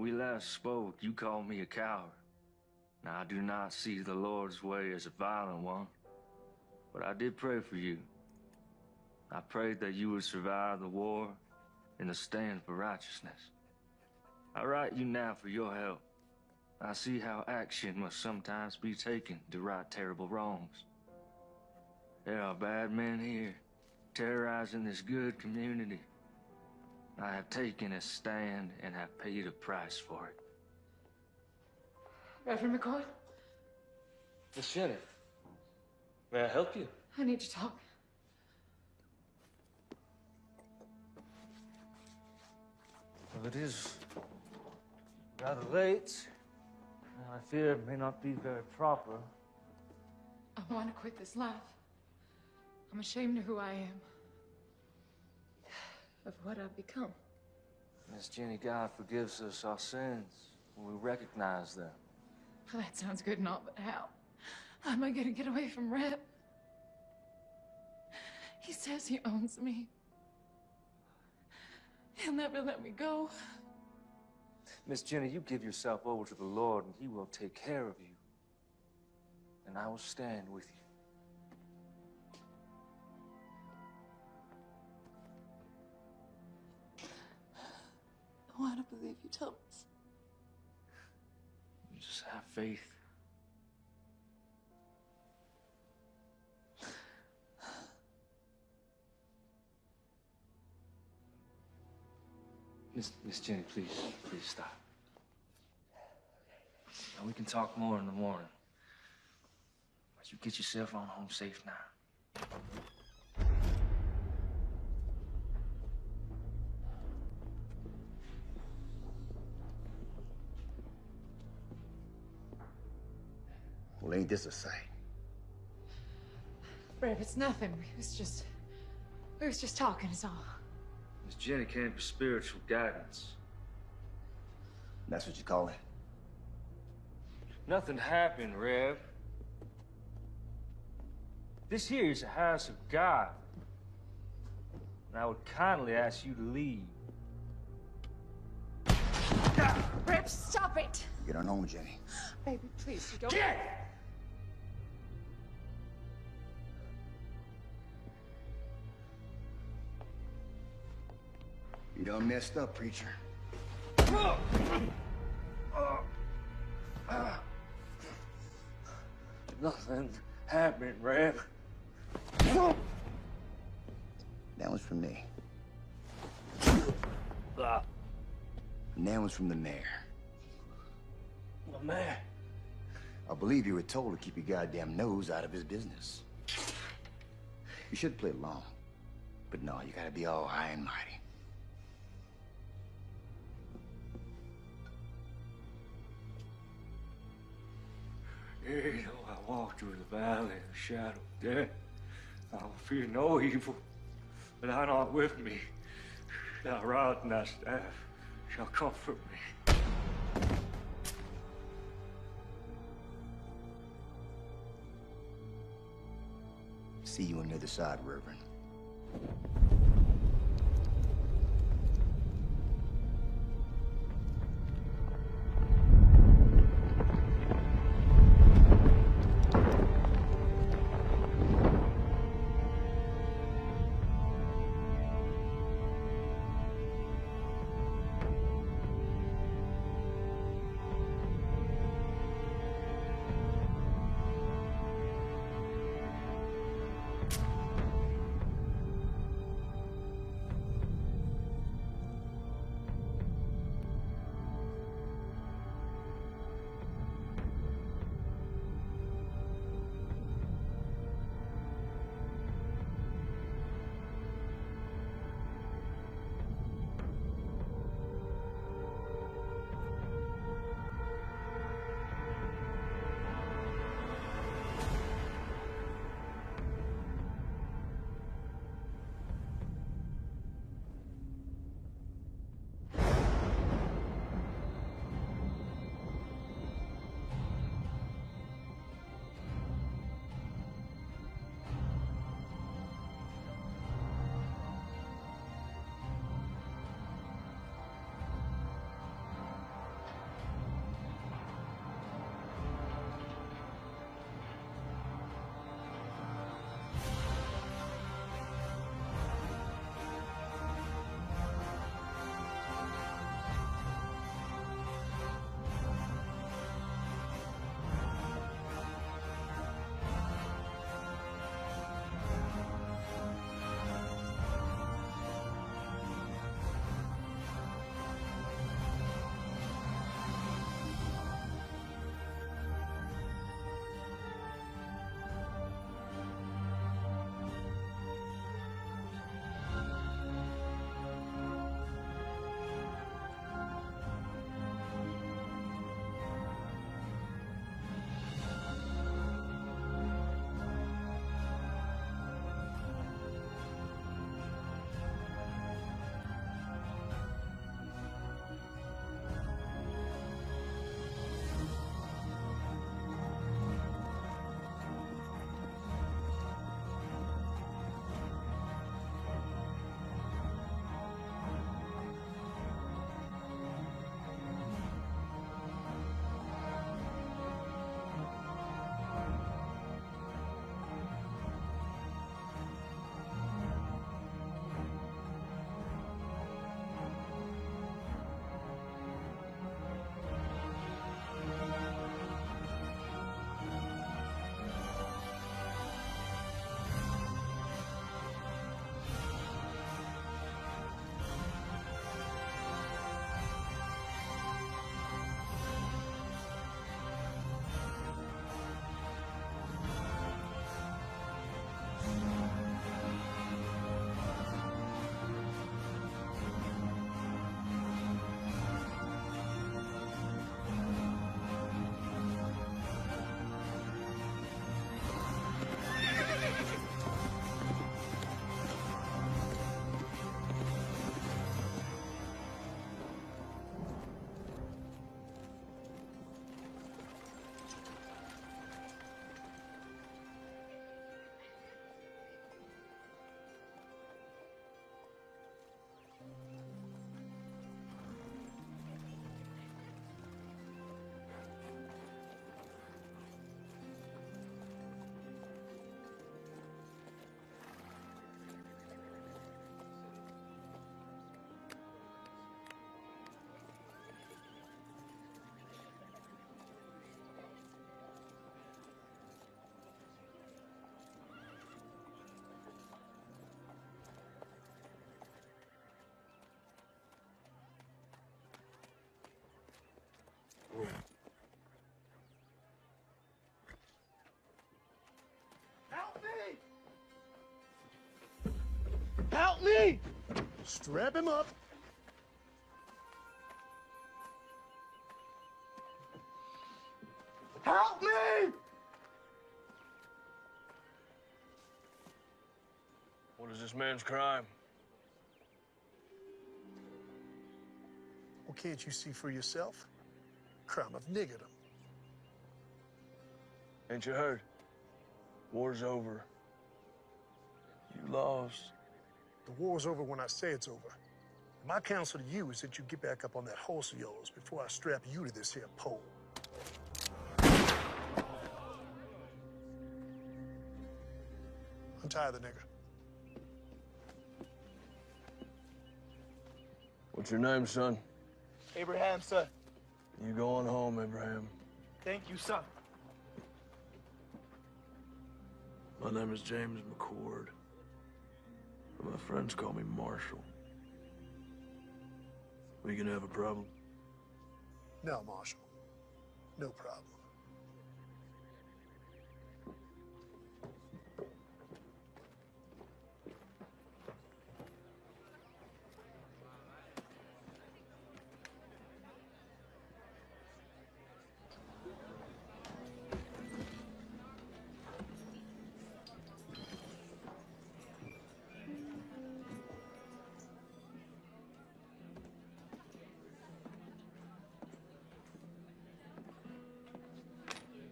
we last spoke, you called me a coward. Now, I do not see the Lord's way as a violent one, but I did pray for you. I prayed that you would survive the war and the stand for righteousness. I write you now for your help. I see how action must sometimes be taken to right terrible wrongs. There are bad men here, terrorizing this good community. I have taken a stand and have paid a price for it. Reverend McCoy? Miss Jenny, may I help you? I need to talk. Well, it is rather late, and I fear it may not be very proper. I want to quit this life. I'm ashamed of who I am. Of what I've become. Miss Jenny, God forgives us our sins when we recognize them. Well, that sounds good and all, but how? How am I gonna get away from Reb? He says he owns me. He'll never let me go. Miss Jenny, you give yourself over to the Lord and He will take care of you. And I will stand with you. I want to believe you, Thomas. You just have faith. Miss Jenny, please stop. Now, we can talk more in the morning. But you get yourself on home safe now. Well, ain't this a sight? Reb, it's nothing. We was just talking, is all. Miss Jenny can't be spiritual guidance. That's what you call it? Nothing happened, Reb. This here is a house of God. And I would kindly ask you to leave. Reb, stop it! Get on home, Jenny. Baby, please, you don't... Get! You done messed up, preacher. Nothing happened, Reb. That one's from me. And that one's from the mayor. The mayor. I believe you were told to keep your goddamn nose out of his business. You should play along. But no, you gotta be all high and mighty. Yea, though I walk through the valley of the shadow of death, I will fear no evil, but thou art with me. Thy rod and thy staff shall comfort me. See you on the other side, Reverend. Help me! Strap him up. Help me! What is this man's crime? Well, can't you see for yourself? Crime of niggerdom. Ain't you heard? War's over. You lost. The war's over when I say it's over. My counsel to you is that you get back up on that horse of yours before I strap you to this here pole. Untie the nigger. What's your name, son? Abraham, sir. You go on home, Abraham. Thank you, sir. My name is James McCord. But my friends call me Marshall. We gonna have a problem? No, Marshal. No problem.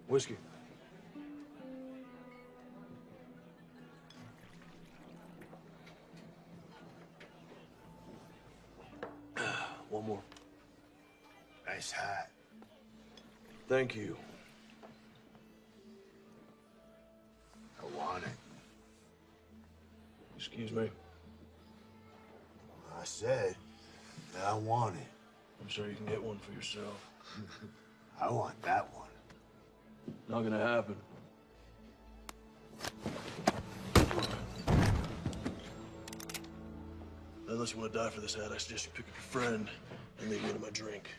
Whiskey. One more. Nice hat. Thank you. I want it. Excuse me. I said that I want it. I'm sure you can get one for yourself. I want that one. Not gonna happen. Unless you want to die for this hat, I suggest you pick up your friend and leave me into my drink.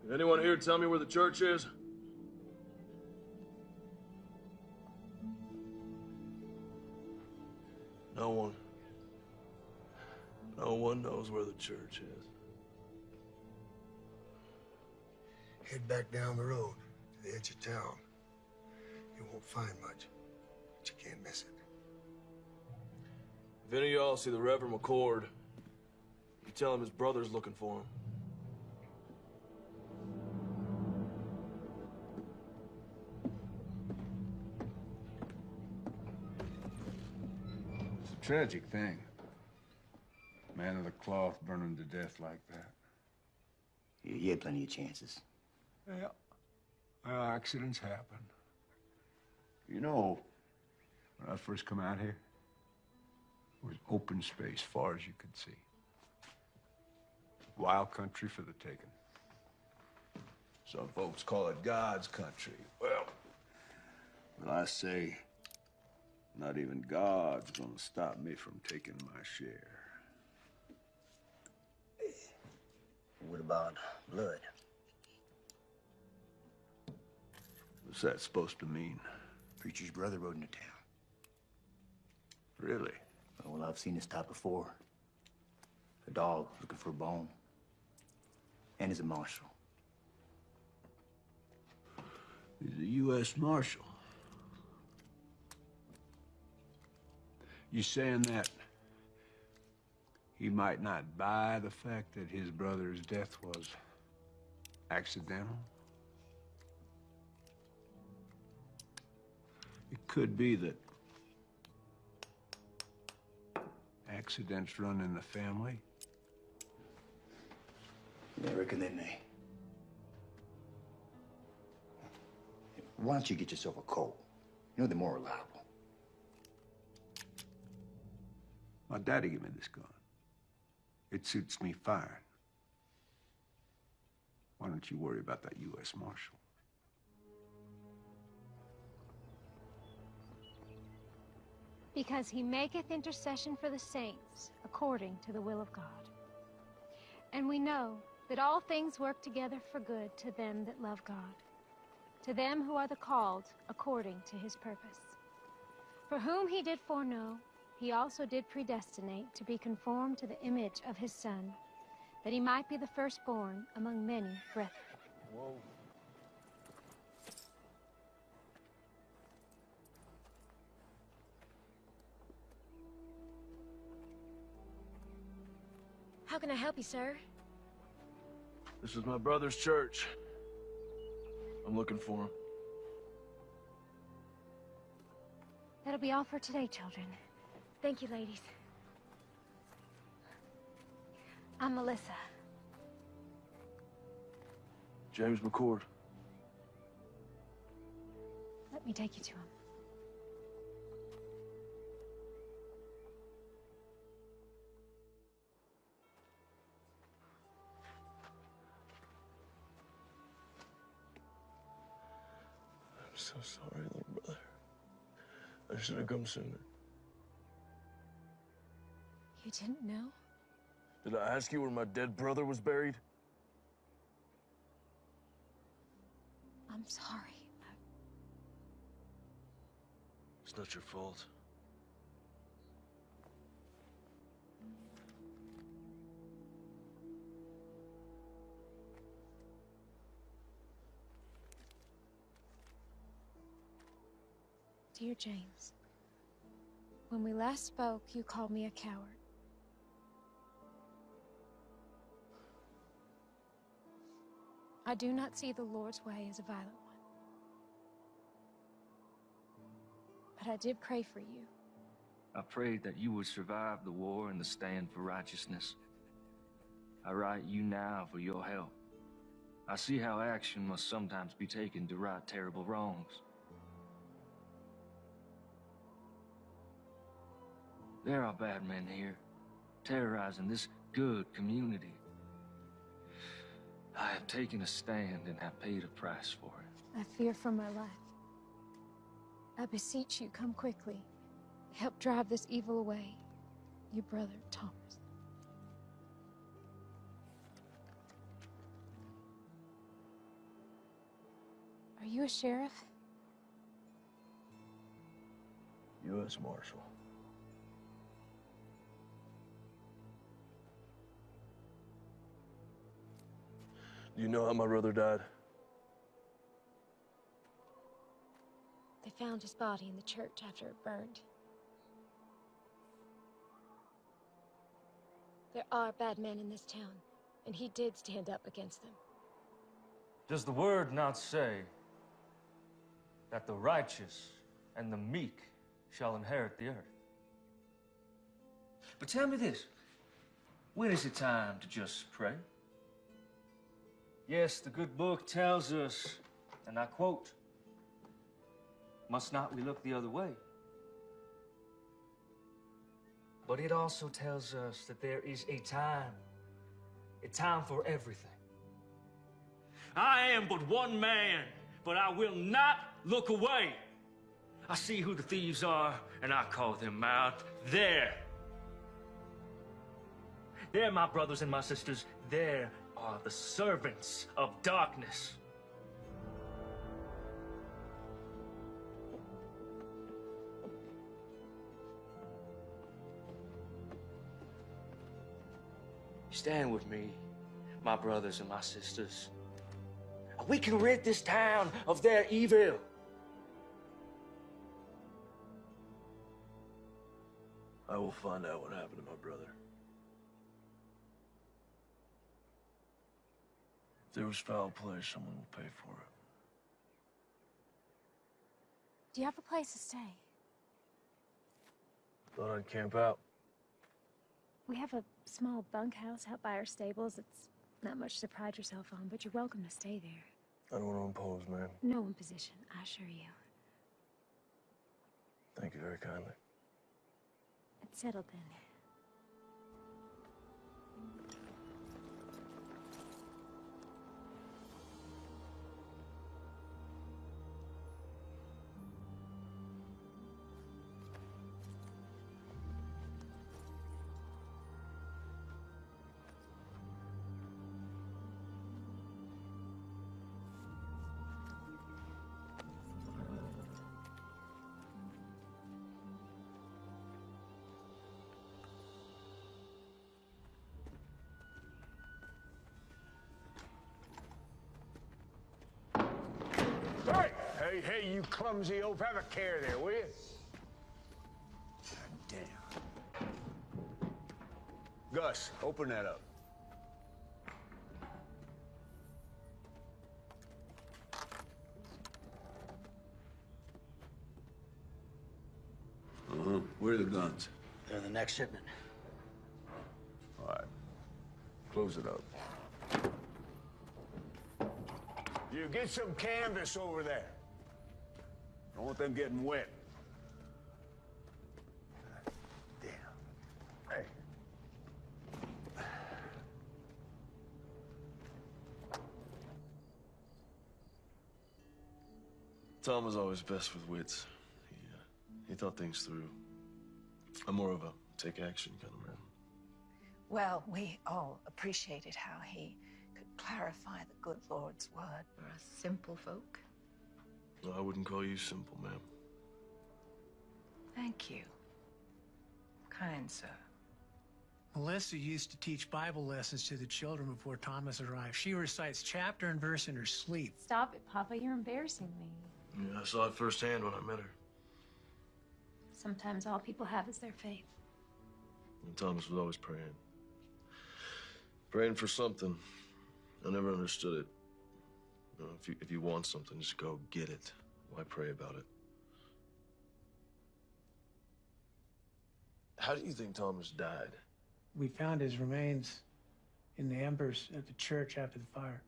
Can anyone here tell me where the church is? No one. No one knows where the church is. Head back down the road to the edge of town. You won't find much, but you can't miss it. If any of y'all see the Reverend McCord, you tell him his brother's looking for him. It's a tragic thing. Man of the cloth burning to death like that. You had plenty of chances. Yeah. Well, accidents happen. You know, when I first come out here, it was open space far as you could see. Wild country for the taking. Some folks call it God's country. Well, I say, not even God's gonna stop me from taking my share. What about blood? What's that supposed to mean? Preacher's brother rode into town. Really? Well, I've seen this type before. A dog looking for a bone. And he's a marshal. He's a U.S. Marshal. You saying that he might not buy the fact that his brother's death was accidental? It could be that accidents run in the family. I reckon they may. Why don't you get yourself a Colt? You know they're more reliable. My daddy gave me this gun. It suits me fine. Why don't you worry about that U.S. Marshal? Because he maketh intercession for the saints according to the will of God. And we know that all things work together for good to them that love God, to them who are the called according to his purpose. For whom he did foreknow, he also did predestinate to be conformed to the image of his Son, that he might be the firstborn among many brethren. Whoa. How can I help you, sir? This is my brother's church. I'm looking for him. That'll be all for today, children. Thank you, ladies. I'm Melissa. James McCord. Let me take you to him. I'm so sorry, little brother. I should have come sooner. You didn't know? Did I ask you where my dead brother was buried? I'm sorry. It's not your fault. Dear James, when we last spoke, you called me a coward. I do not see the Lord's way as a violent one. But I did pray for you. I prayed that you would survive the war and the stand for righteousness. I write you now for your help. I see how action must sometimes be taken to right terrible wrongs. There are bad men here, terrorizing this good community. I have taken a stand and have paid a price for it. I fear for my life. I beseech you, come quickly. Help drive this evil away. Your brother, Thomas. Are you a sheriff? U.S. Marshal. Do you know how my brother died? They found his body in the church after it burned. There are bad men in this town, and he did stand up against them. Does the word not say that the righteous and the meek shall inherit the earth? But tell me this, when is it time to just pray? Yes, the good book tells us, and I quote, "Must not we look the other way?" But it also tells us that there is a time for everything. I am but one man, but I will not look away. I see who the thieves are, and I call them out. There, my brothers and my sisters, there are the servants of darkness. Stand with me, my brothers and my sisters. We can rid this town of their evil. I will find out what happened to my brother. If there was foul play, someone will pay for it. Do you have a place to stay? Thought I'd camp out. We have a small bunkhouse out by our stables. It's not much to pride yourself on, but you're welcome to stay there. I don't want to impose, ma'am. No imposition, I assure you. Thank you very kindly. It's settled then. hey, you clumsy oaf, have a care there, will you? God damn. Gus, open that up. Where are the guns? They're in the next shipment. All right. Close it up. You get some canvas over there. Don't want them getting wet. Damn. Hey. Tom was always best with wits. He thought things through. I'm more of a take action kind of man. Well, we all appreciated how he could clarify the good Lord's word for us simple folk. No, I wouldn't call you simple, ma'am. Thank you. Kind sir. Melissa used to teach Bible lessons to the children before Thomas arrived. She recites chapter and verse in her sleep. Stop it, Papa. You're embarrassing me. Yeah, I saw it firsthand when I met her. Sometimes all people have is their faith. And Thomas was always praying. Praying for something. I never understood it. You know, if you want something, just go get it. Why pray about it? How do you think Thomas died? We found his remains in the embers at the church after the fire.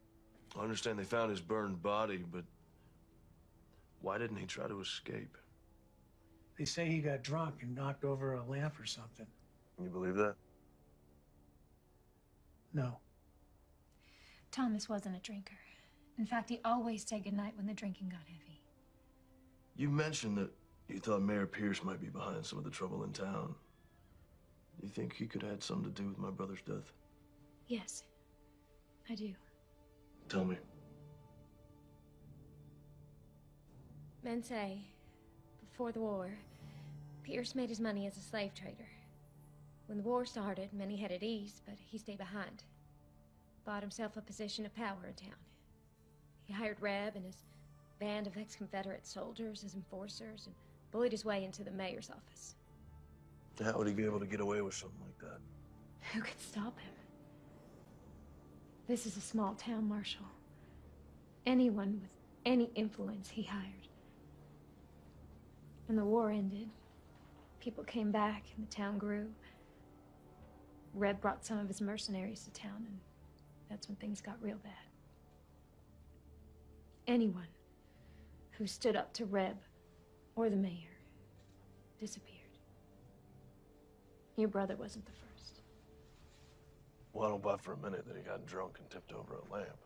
I understand they found his burned body, but why didn't he try to escape? They say he got drunk and knocked over a lamp or something. You believe that? No. Thomas wasn't a drinker. In fact, he always said goodnight when the drinking got heavy. You mentioned that you thought Mayor Pierce might be behind some of the trouble in town. You think he could have had something to do with my brother's death? Yes, I do. Tell me. Men say, before the war, Pierce made his money as a slave trader. When the war started, many headed east, but he stayed behind. Bought himself a position of power in town. He hired Reb and his band of ex-Confederate soldiers as enforcers and bullied his way into the mayor's office. How would he be able to get away with something like that? Who could stop him? This is a small town, Marshal. Anyone with any influence he hired. When the war ended, people came back and the town grew. Reb brought some of his mercenaries to town, and that's when things got real bad. Anyone who stood up to Reb or the mayor disappeared. Your brother wasn't the first. Well, I don't buy for a minute that he got drunk and tipped over a lamp.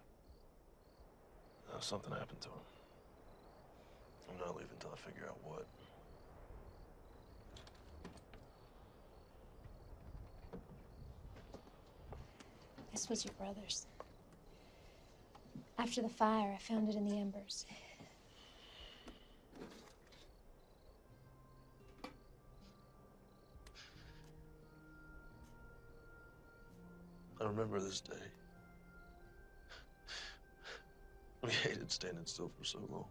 Something happened to him. I'm not leaving until I figure out what. This was your brother's. After the fire, I found it in the embers. I remember this day. We hated standing still for so long.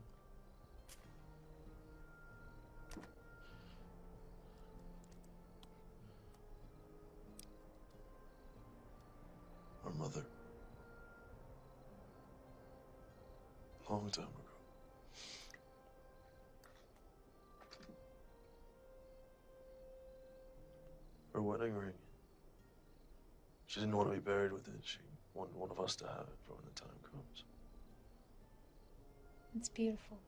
Our mother. A long time ago. Her wedding ring. She didn't want to be buried with it. She wanted one of us to have it for when the time comes. It's beautiful.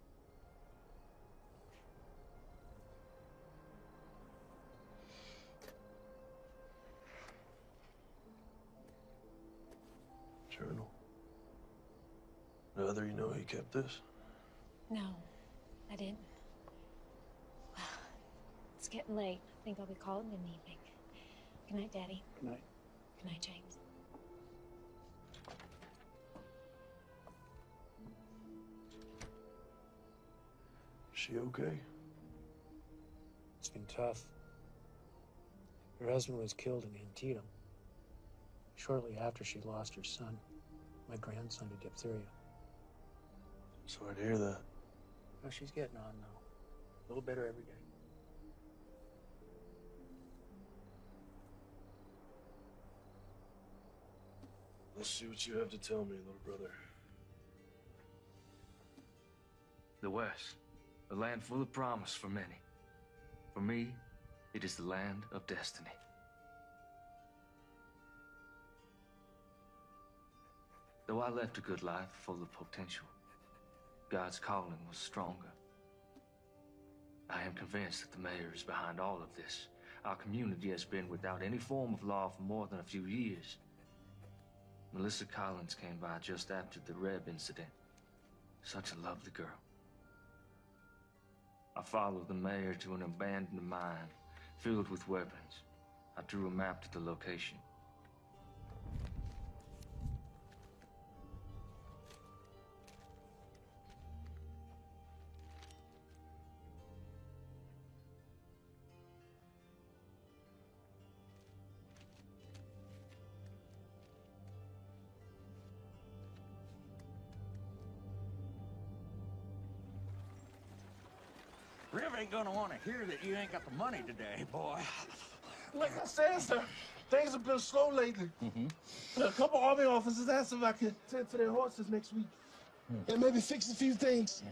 Journal. Now, you know he kept this? No, I didn't. Well, it's getting late. I think I'll be calling it an evening. Good night, Daddy. Good night. Good night, James. She okay? It's been tough. Her husband was killed in Antietam. Shortly after she lost her son, my grandson, to diphtheria. Sorry to hear that. Well, she's getting on, though. A little better every day. Let's see what you have to tell me, little brother. The West, a land full of promise for many. For me, it is the land of destiny. Though I left a good life full of potential, God's calling was stronger. I am convinced that the mayor is behind all of this. Our community has been without any form of law for more than a few years. Melissa Collins came by just after the Reb incident. Such a lovely girl. I followed the mayor to an abandoned mine filled with weapons. I drew a map to the location. Rev ain't gonna want to hear that you ain't got the money today, boy. Like I said, sir, things have been slow lately. A couple Army officers asked if I could tend to their horses next week. And maybe fix a few things.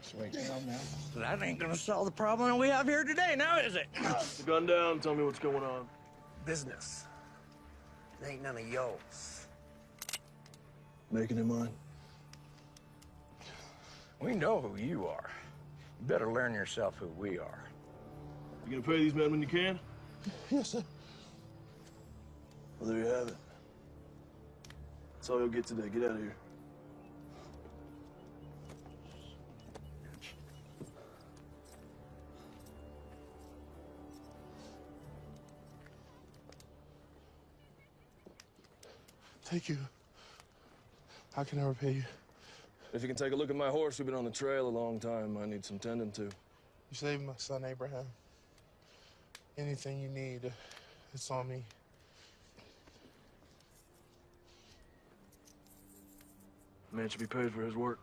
That ain't gonna solve the problem we have here today, now is it? Put the gun down, tell me what's going on. Business. It ain't none of yours. Making it mine. We know who you are. You better learn yourself who we are. You gonna pay these men when you can? Yes, sir. Well, there you have it. That's all you'll get today. Get out of here. Thank you. How can I repay you? If you can take a look at my horse, we've been on the trail a long time. I need some tending to. You saved my son, Abraham. Anything you need, it's on me. Man should be paid for his work.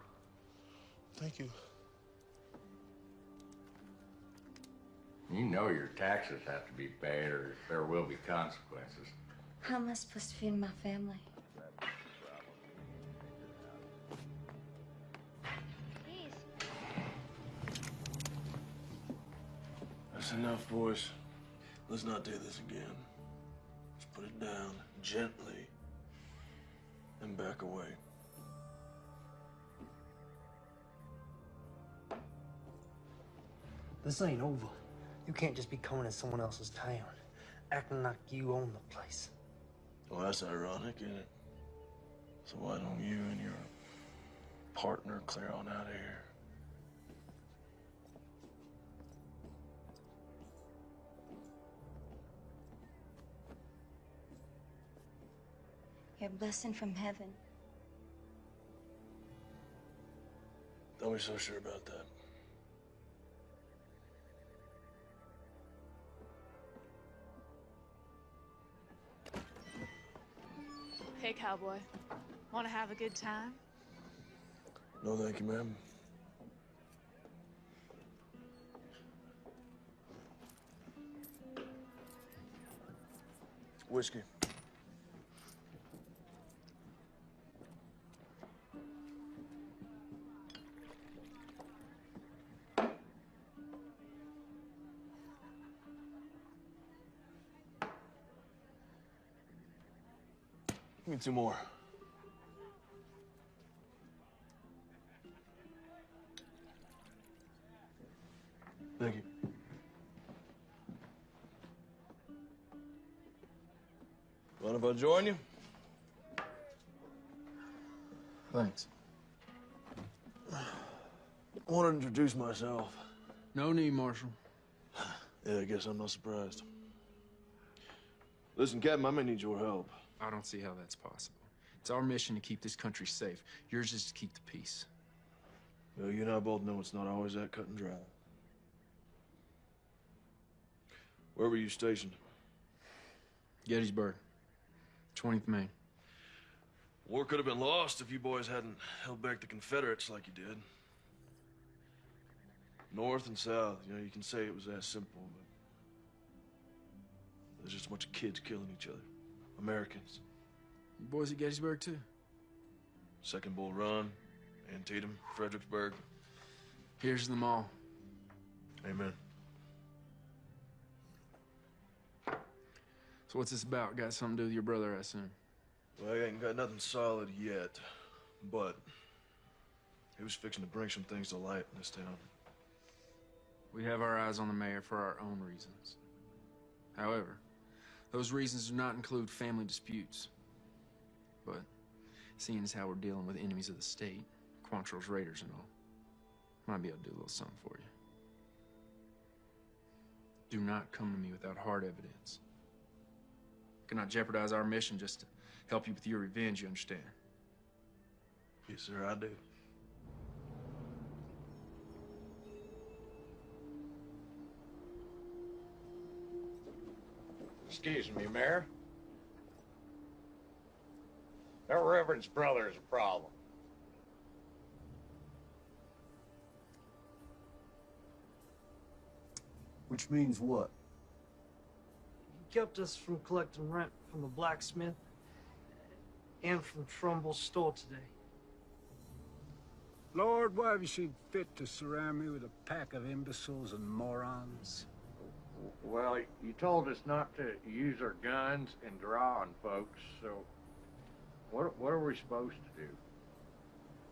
Thank you. You know your taxes have to be paid or there will be consequences. How am I supposed to feed my family? That's enough, boys. Let's not do this again. Let's put it down gently and back away. This ain't over. You can't just be coming in someone else's town, acting like you own the place. Well, that's ironic, isn't it? So why don't you and your partner clear on out of here? You're a blessing from heaven. Don't be so sure about that. Hey, cowboy. Want to have a good time? No, thank you, ma'am. Whiskey. Give me 2 more. Thank you. Mind if I join you? Thanks. I want to introduce myself. No need, Marshal. Yeah, I guess I'm not surprised. Listen, Captain, I may need your help. I don't see how that's possible. It's our mission to keep this country safe. Yours is to keep the peace. Well, you and I both know it's not always that cut and dry. Where were you stationed? Gettysburg, 20th Maine. War could have been lost if you boys hadn't held back the Confederates like you did. North and south, you know, you can say it was that simple, but there's just a bunch of kids killing each other. Americans. You boys at Gettysburg, too? Second Bull Run, Antietam, Fredericksburg. Here's them all. Amen. So what's this about? Got something to do with your brother, I assume? Well, I ain't got nothing solid yet, but he was fixing to bring some things to light in this town. We have our eyes on the mayor for our own reasons. However, those reasons do not include family disputes. But seeing as how we're dealing with enemies of the state, Quantrill's raiders and all, might be able to do a little something for you. Do not come to me without hard evidence. Cannot jeopardize our mission just to help you with your revenge, you understand? Yes, sir, I do. Excuse me, Mayor. That Reverend's brother is a problem. Which means what? He kept us from collecting rent from the blacksmith and from Trumbull's store today. Lord, why have you seen fit to surround me with a pack of imbeciles and morons? Well, you told us not to use our guns and draw on folks, so what are we supposed to do?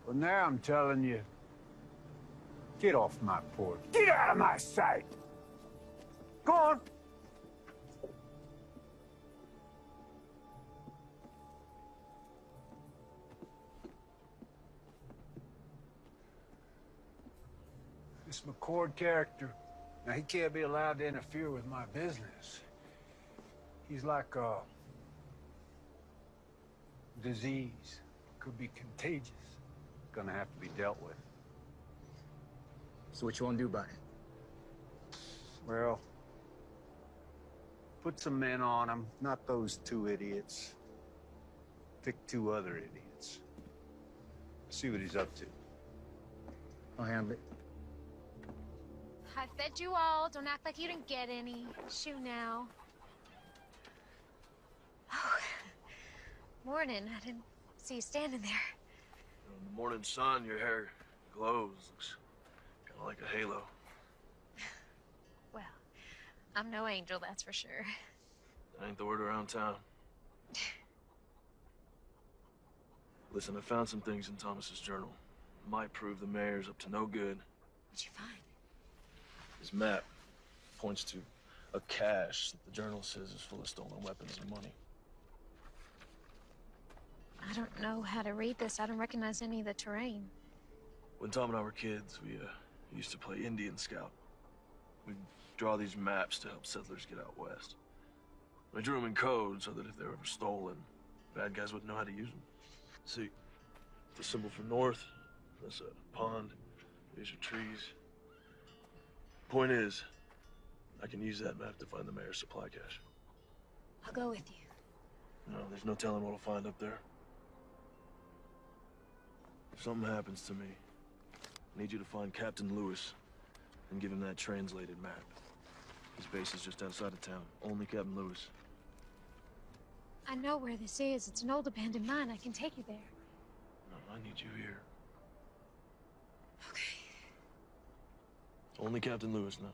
Well, now I'm telling you, get off my porch. Get out of my sight! Go on! This McCord character, now he can't be allowed to interfere with my business. He's like a disease. Could be contagious. Gonna have to be dealt with. So what you want to do about it? Well, put some men on him, not those two idiots. Pick two other idiots. See what he's up to. I'll handle it. I fed you all. Don't act like you didn't get any. Shoo now. Oh, morning. I didn't see you standing there. In the morning sun, your hair glows. Looks kind of like a halo. Well, I'm no angel, that's for sure. That ain't the word around town. Listen, I found some things in Thomas's journal. Might prove the mayor's up to no good. What'd you find? His map points to a cache that the journal says is full of stolen weapons and money. I don't know how to read this. I don't recognize any of the terrain. When Tom and I were kids, we used to play Indian Scout. We'd draw these maps to help settlers get out west. I drew them in code so that if they were ever stolen, bad guys wouldn't know how to use them. See, the symbol for north, that's a pond. These are trees. Point is, I can use that map to find the mayor's supply cache. I'll go with you. No, there's no telling what I'll find up there. If something happens to me, I need you to find Captain Lewis and give him that translated map. His base is just outside of town. Only Captain Lewis. I know where this is. It's an old abandoned mine. I can take you there. No, I need you here. Okay. Only Captain Lewis now.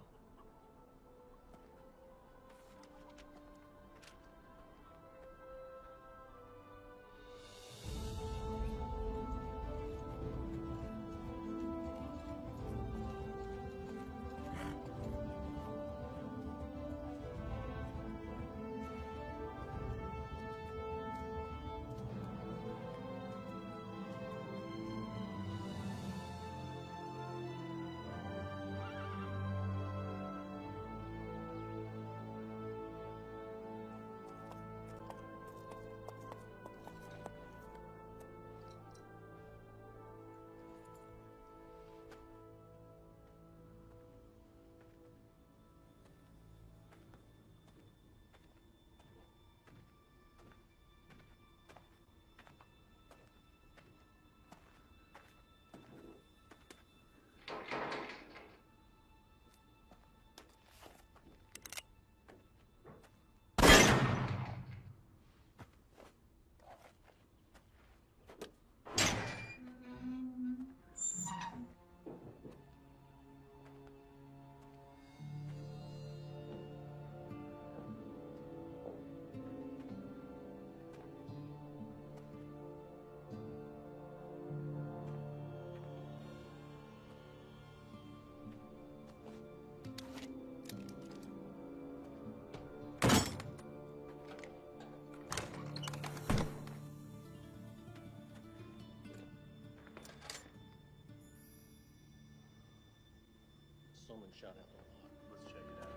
someone shot out the lot. Let's check it out.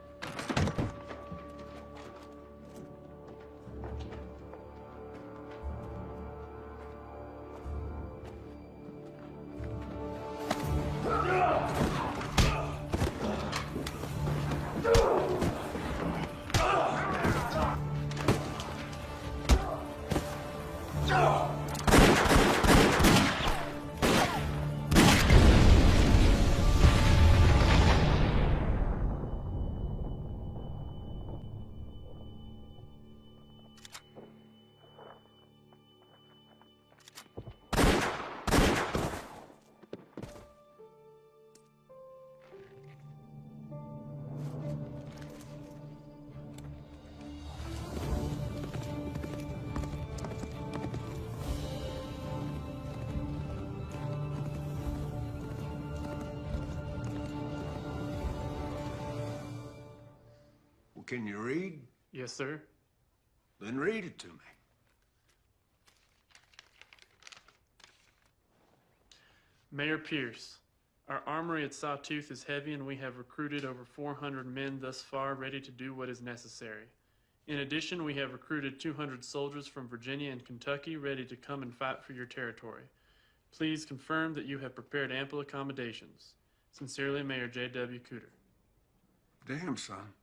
Can you read? Yes, sir. Then read it to me. Mayor Pierce, our armory at Sawtooth is heavy and we have recruited over 400 men thus far ready to do what is necessary. In addition, we have recruited 200 soldiers from Virginia and Kentucky ready to come and fight for your territory. Please confirm that you have prepared ample accommodations. Sincerely, Mayor J.W. Cooter. Damn, son.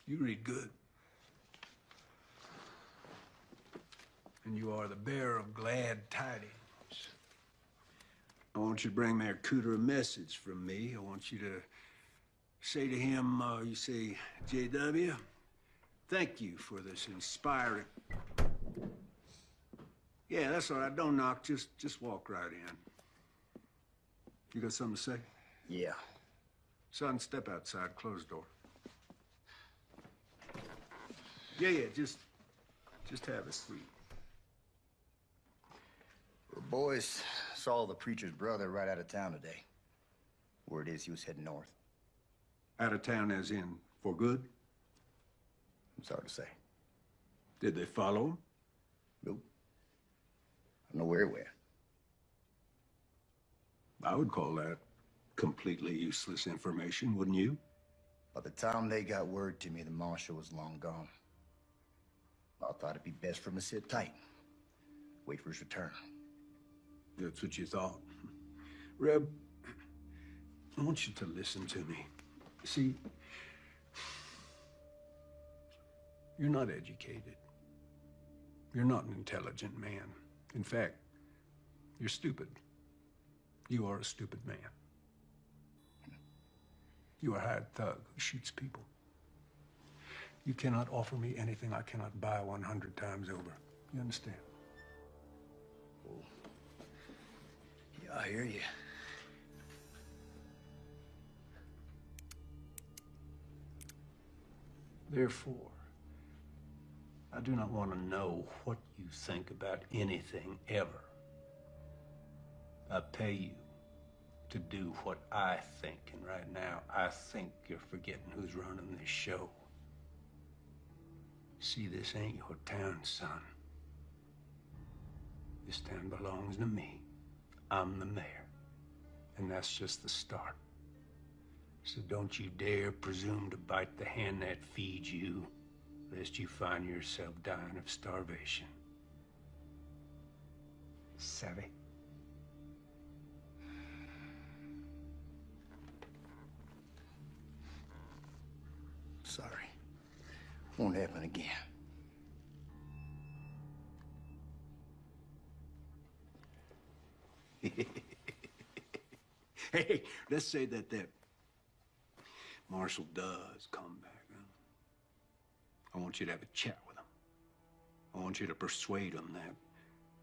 You read good. And you are the bearer of glad tidings. I want you to bring Mayor Cooter a message from me. I want you to say to him, you say, J.W., thank you for this inspiring... Yeah, that's all right. Don't knock. Just walk right in. You got something to say? Yeah. Son, step outside. Close the door. Yeah, just have a seat. The boys saw the preacher's brother right out of town today. Word is he was heading north. Out of town as in for good? It's hard to say. Did they follow him? Nope. I don't know where he went. I would call that completely useless information, wouldn't you? By the time they got word to me, the marshal was long gone. I thought it'd be best for him to sit tight. Wait for his return. That's what you thought. Reb, I want you to listen to me. See, you're not educated. You're not an intelligent man. In fact, you're stupid. You are a stupid man. You are a hired thug who shoots people. You cannot offer me anything I cannot buy 100 times over. You understand? Oh. Yeah, I hear you. Therefore, I do not want to know what you think about anything ever. I pay you to do what I think, and right now, I think you're forgetting who's running this show. See, this ain't your town, son. This town belongs to me. I'm the mayor. And that's just the start. So don't you dare presume to bite the hand that feeds you, lest you find yourself dying of starvation. Savvy? Sorry. Won't happen again. Hey, let's say that Marshal does come back. Huh? I want you to have a chat with him. I want you to persuade him that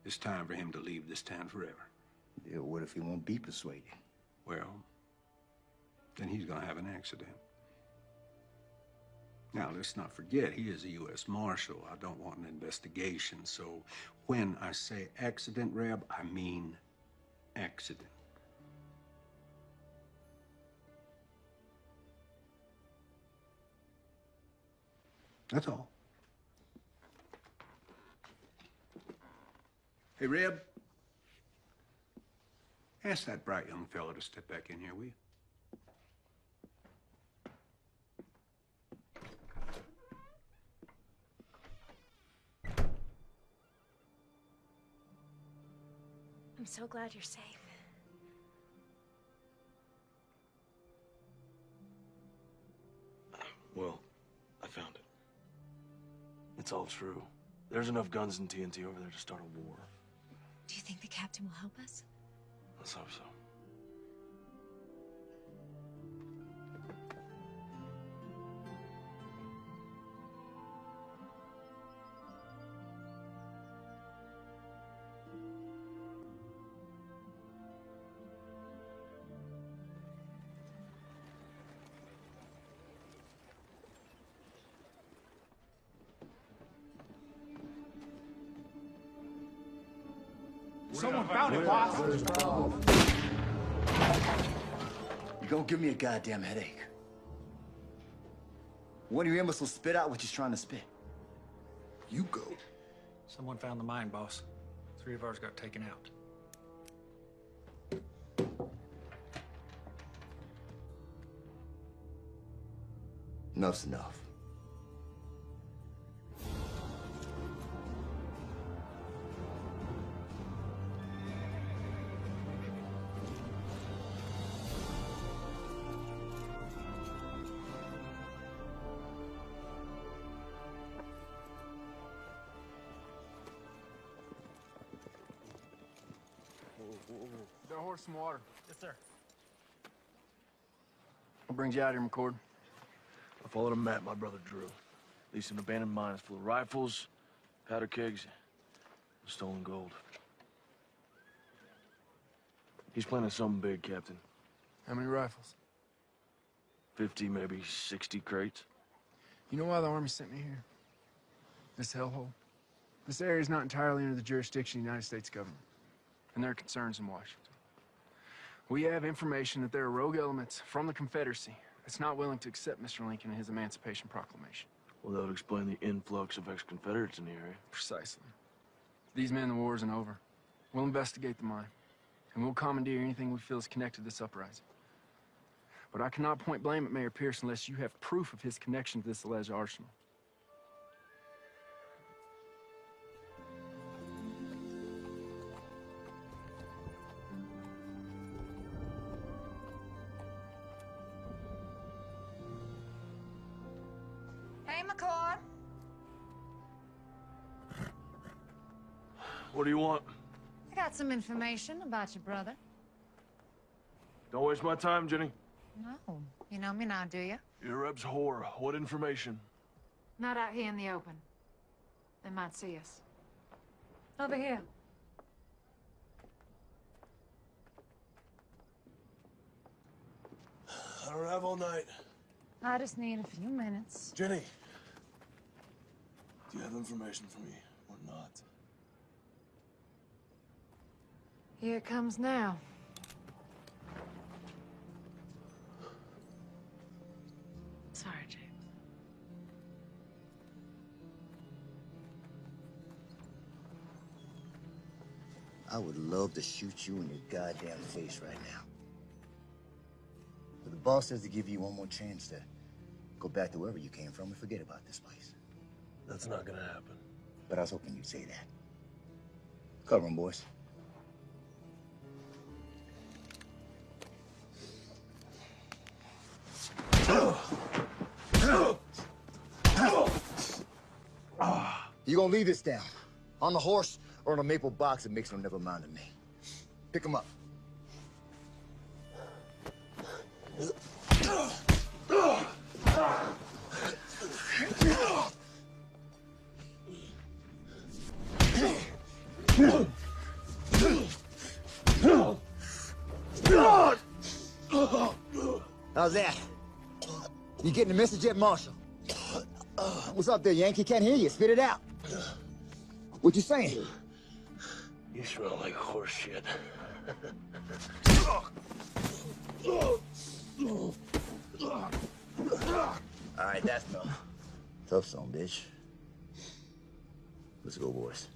it's time for him to leave this town forever. Yeah, what if he won't be persuaded? Well, then he's gonna have an accident. Now, let's not forget, he is a U.S. Marshal. I don't want an investigation, so when I say accident, Reb, I mean accident. That's all. Hey, Reb, ask that bright young fella to step back in here, will you? I'm so glad you're safe. Well, I found it. It's all true. There's enough guns and TNT over there to start a war. Do you think the captain will help us? Let's hope so. Someone found it, boss. You gonna give me a goddamn headache. One of your imbeciles spit out what you're trying to spit. You go. Someone found the mine, boss. 3 of ours got taken out. Enough's enough. Got a horse some water. Yes, sir. What brings you out here, McCord? I followed a map my brother drew. Leased an abandoned mine full of rifles, powder kegs, and stolen gold. He's planning something big, Captain. How many rifles? 50, maybe 60 crates. You know why the Army sent me here? This hellhole. This area is not entirely under the jurisdiction of the United States government, and there are concerns in Washington. We have information that there are rogue elements from the Confederacy that's not willing to accept Mr. Lincoln and his Emancipation Proclamation. Well, that would explain the influx of ex-Confederates in the area. Precisely. These men, the war isn't over. We'll investigate the mine, and we'll commandeer anything we feel is connected to this uprising. But I cannot point blame at Mayor Pierce unless you have proof of his connection to this alleged arsenal. Hey, McCord. What do you want? I got some information about your brother. Don't waste my time, Jenny. No, you know me now, do you? You're a Reb's whore. What information? Not out here in the open. They might see us. Over here. I don't have all night. I just need a few minutes. Jenny, do you have information for me or not? Here it comes now. Sorry, James. I would love to shoot you in your goddamn face right now. But the boss says to give you one more chance to go back to wherever you came from and forget about this place. That's not gonna happen. But I was hoping you'd say that. Cover 'em, boys. You gonna leave this down? On the horse or in a maple box that makes no never mind to me? Pick 'em up. How's that? You getting the message yet, Marshal? What's up there, Yankee? Can't hear you. Spit it out. What you saying? You smell like horse shit. All right, that's enough. Tough song, bitch. Let's go, boys.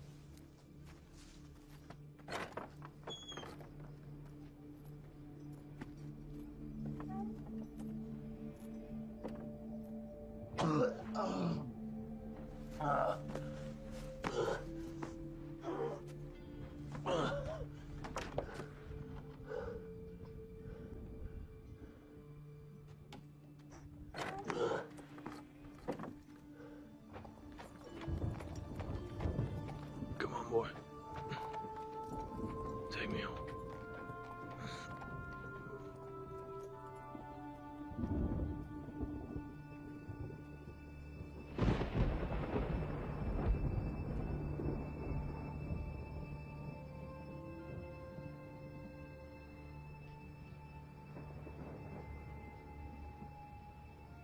Take me home.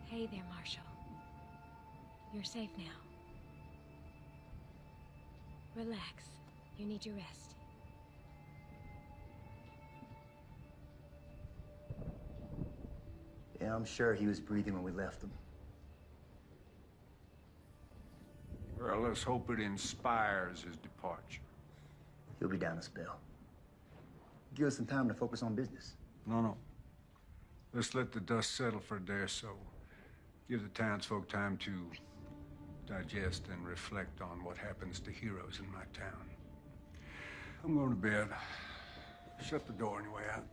Hey there, Marshall. You're safe now. Relax. You need your rest. Yeah, I'm sure he was breathing when we left him. Well, let's hope it inspires his departure. He'll be down a spell. Give us some time to focus on business. No. Let's let the dust settle for a day or so. Give the townsfolk time to digest and reflect on what happens to heroes in my town. I'm going to bed. Shut the door on your way out.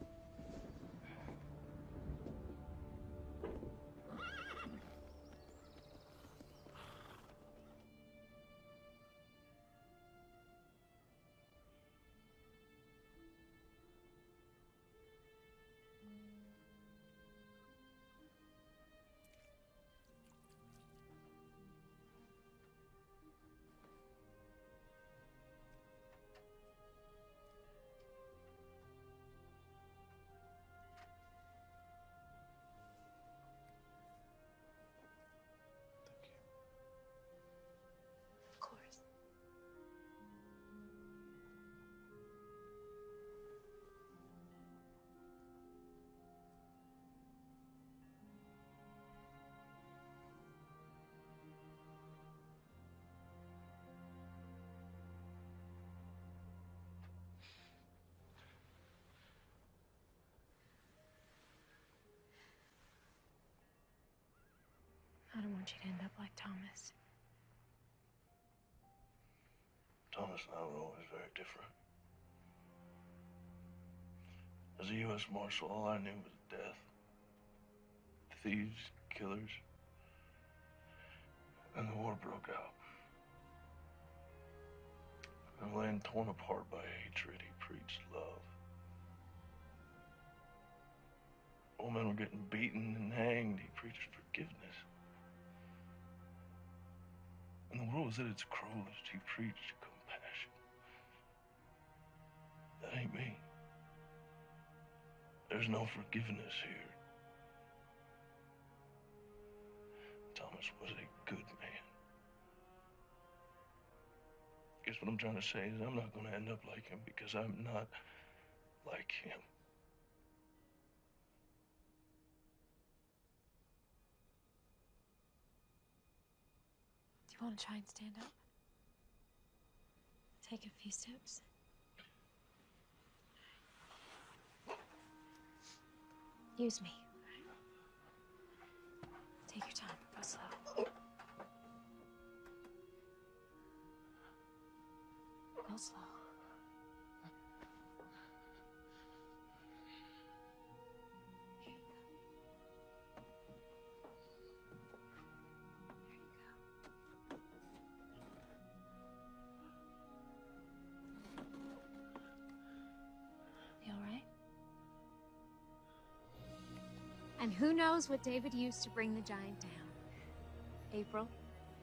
Of course. I don't want you to end up like Thomas. Thomas and I were always very different. As a U.S. Marshal, all I knew was death. Thieves, killers. And the war broke out. And laying torn apart by hatred, he preached love. Old men were getting beaten and hanged. He preached forgiveness. And the world was at its cruelest. He preached compassion. That ain't me. There's no forgiveness here. Thomas was a good man. Guess what I'm trying to say is I'm not going to end up like him because I'm not like him. Do you want to try and stand up? Take a few steps. Use me. Take your time. Go slow. Go slow. You all right? And who knows what David used to bring the giant down? April?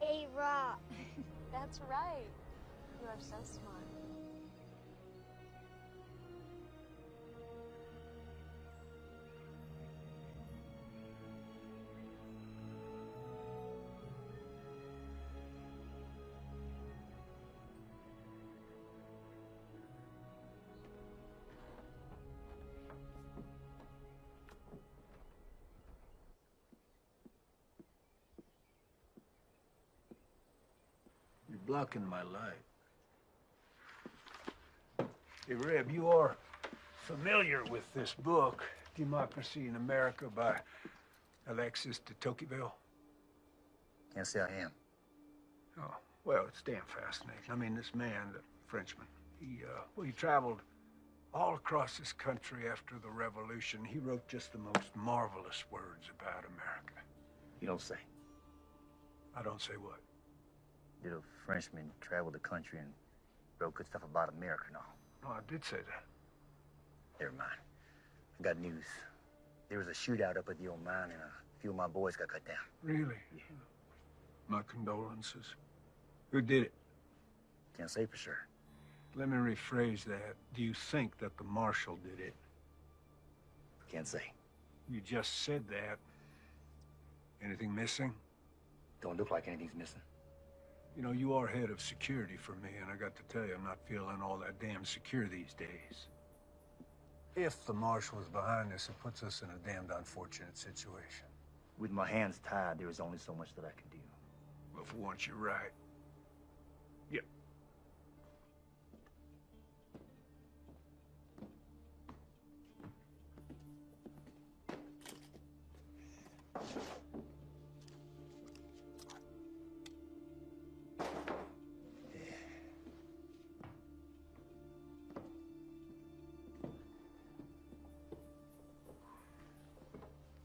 A rock. That's right. You are so smart. You're blocking my light. Hey, Reb, you are familiar with this book, Democracy in America by Alexis de Tocqueville? Can't say I am. Oh, well, it's damn fascinating. I mean, this man, the Frenchman, he traveled all across this country after the Revolution. He wrote just the most marvelous words about America. You don't say. I don't say what? Did a Frenchman travel the country and wrote good stuff about America and all? No, I did say that. Never mind. I got news. There was a shootout up at the old mine, and a few of my boys got cut down. Really? Yeah. My condolences. Who did it? Can't say for sure. Let me rephrase that. Do you think that the marshal did it? Can't say. You just said that. Anything missing? Don't look like anything's missing. You know, you are head of security for me, and I got to tell you, I'm not feeling all that damn secure these days. If the marshal is behind this, it puts us in a damned unfortunate situation. With my hands tied, there is only so much that I can do. Well, for once, you're right. Yep.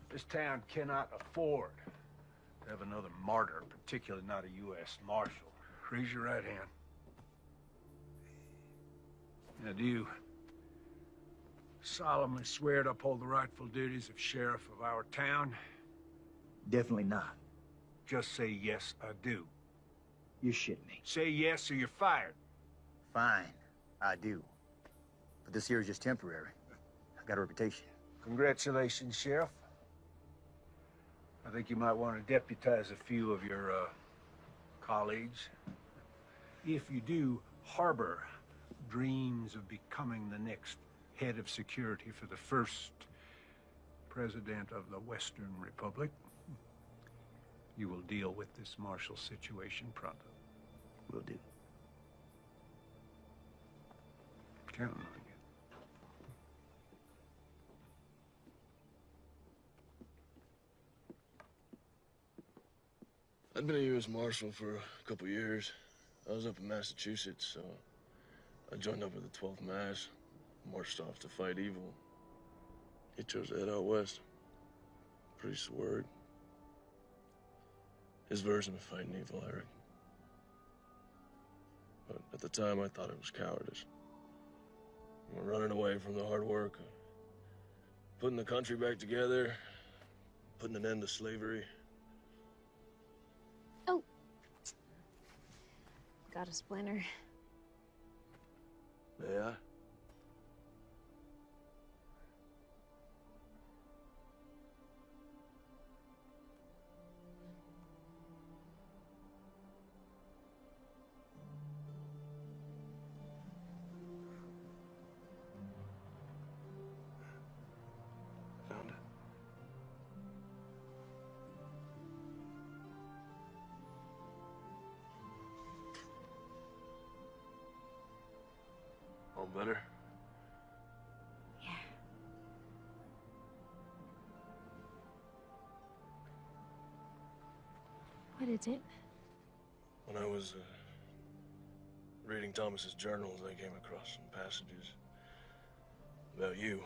This town cannot afford to have another martyr, particularly not a U.S. Marshal. Raise your right hand. Now, do you solemnly swear to uphold the rightful duties of sheriff of our town? Definitely not. Just say, yes, I do. You shit me. Say yes or you're fired. Fine, I do. But this here is just temporary. I got a reputation. Congratulations, Sheriff. I think you might want to deputize a few of your colleagues. If you do harbor dreams of becoming the next head of security for the first president of the Western Republic, you will deal with this martial situation pronto. Will do. Counting on you. I'd been a U.S. Marshal for a couple years. I was up in Massachusetts, so I joined up with the 12th Mass, marched off to fight evil. He chose to head out west. Priest's word. His version of fighting evil, Eric. But at the time, I thought it was cowardice. We're running away from the hard work, putting the country back together, putting an end to slavery. Oh. Got a splinter. May I? Found it. All better? Yeah. What is it? When I was reading Thomas's journals, I came across some passages about you.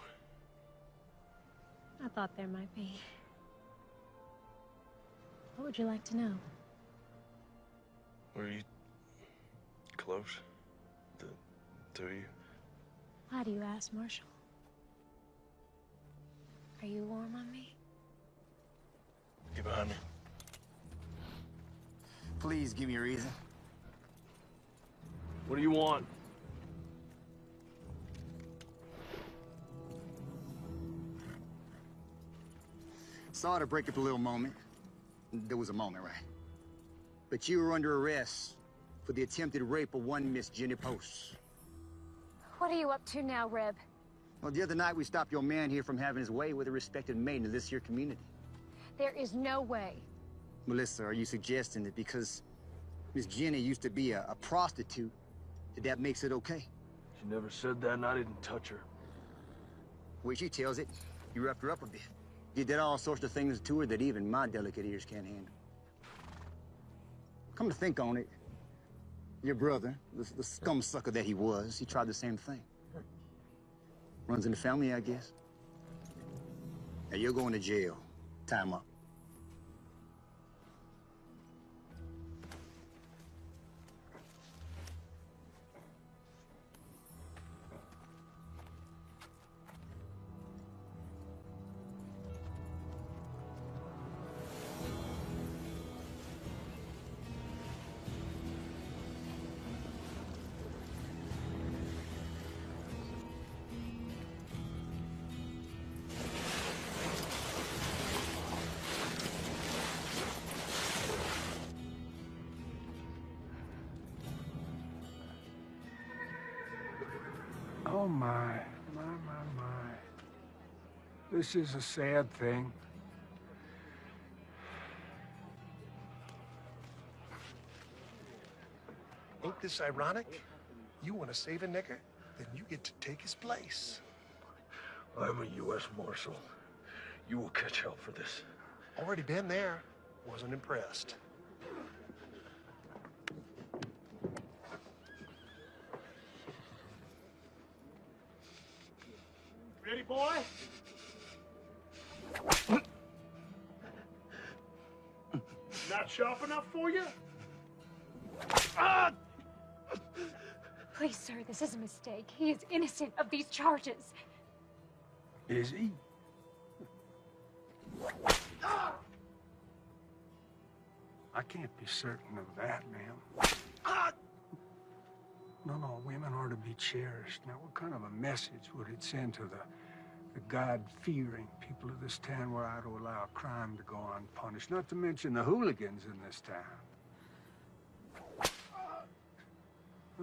I thought there might be. What would you like to know? Were you close? The two of you? Why do you ask, Marshal? Are you warm on me? Get behind me. Please give me a reason. What do you want? Sorry to break up a little moment. There was a moment, right? But you were under arrest for the attempted rape of one Miss Jenny Post. What are you up to now, Reb? Well, the other night we stopped your man here from having his way with a respected maiden of this here community. There is no way. Melissa, are you suggesting that because Miss Jenny used to be a prostitute, that makes it okay? She never said that, and I didn't touch her. Well, she tells it. You roughed her up a bit. You did all sorts of things to her that even my delicate ears can't handle. Come to think on it, your brother, the scum sucker that he was, he tried the same thing. Runs in the family, I guess. Now you're going to jail. Time up. my. This is a sad thing. Ain't this ironic? You want to save a nigger, then you get to take his place. I'm a U.S. Marshal. You will catch hell for this. Already been there. Wasn't impressed. Ready, boy? Not sharp enough for you? Ah! Please, sir, this is a mistake. He is innocent of these charges. Is he? I can't be certain of that, ma'am. No, women are to be cherished. Now, what kind of a message would it send to the God-fearing people of this town were I to allow crime to go unpunished? Not to mention the hooligans in this town.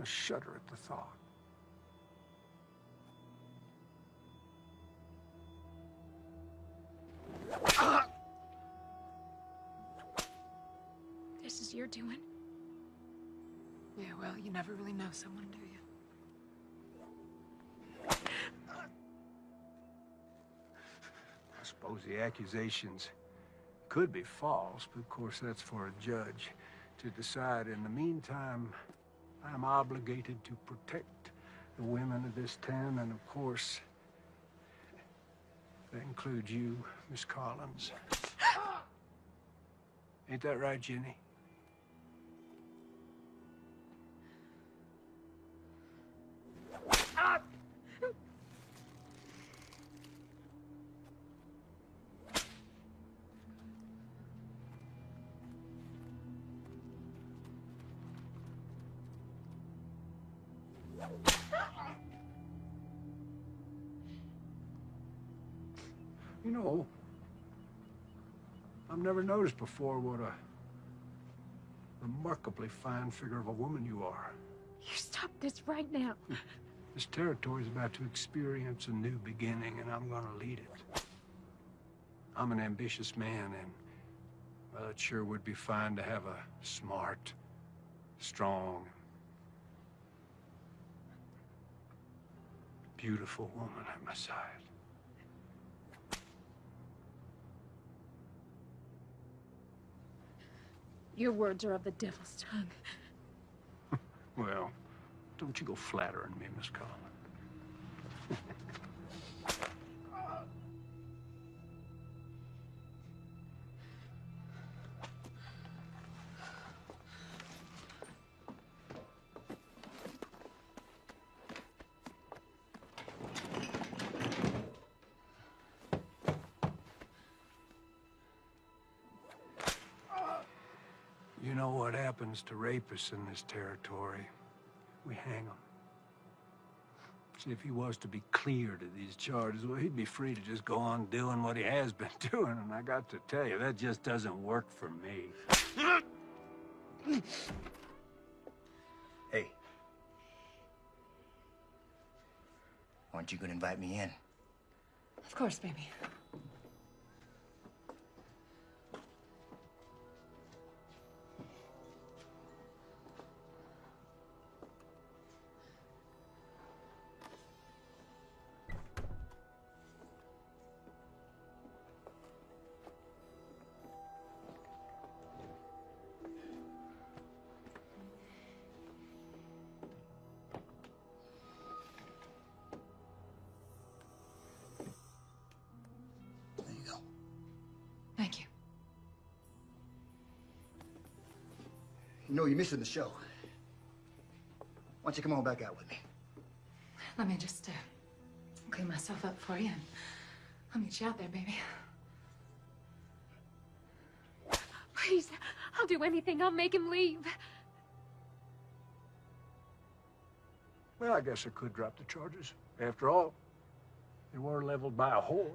I shudder at the thought. This is your doing? Yeah, well, you never really know someone, do you? I suppose the accusations could be false, but of course that's for a judge to decide. In the meantime, I'm obligated to protect the women of this town, and of course, that includes you, Miss Collins. Ain't that right, Jenny? You know, I've never noticed before what a remarkably fine figure of a woman you are. You stop this right now. This territory is about to experience a new beginning, and I'm gonna lead it. I'm an ambitious man, and, well, it sure would be fine to have a smart, strong, beautiful woman at my side. Your words are of the devil's tongue. Well, don't you go flattering me, Miss Collins. You know what happens to rapists in this territory? We hang them. See, if he was to be cleared of these charges, well, he'd be free to just go on doing what he has been doing, and I got to tell you, that just doesn't work for me. Hey. Aren't you gonna invite me in? Of course, baby. Thank you. You know, you're missing the show. Why don't you come on back out with me? Let me just clean myself up for you, and I'll meet you out there, baby. Please, I'll do anything. I'll make him leave. Well, I guess I could drop the charges. After all, they were leveled by a whore.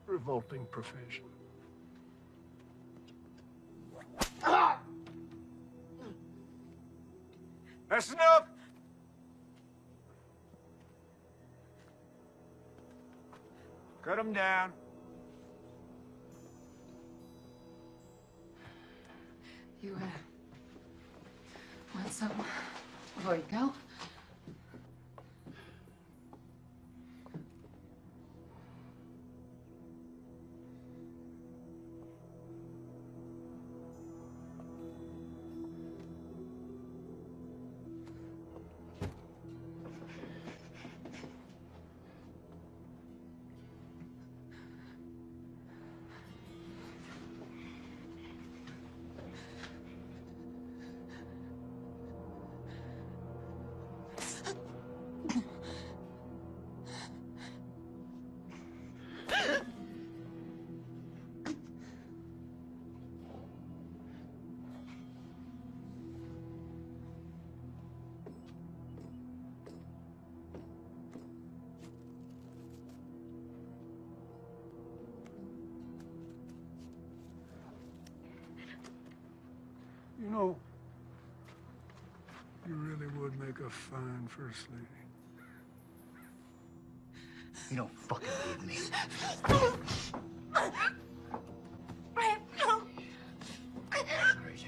Revolting profession. That's enough! Cut him down. You, want something before you go? You know, you really would make a fine first lady. You don't fucking need me. Ram, no. Crazy.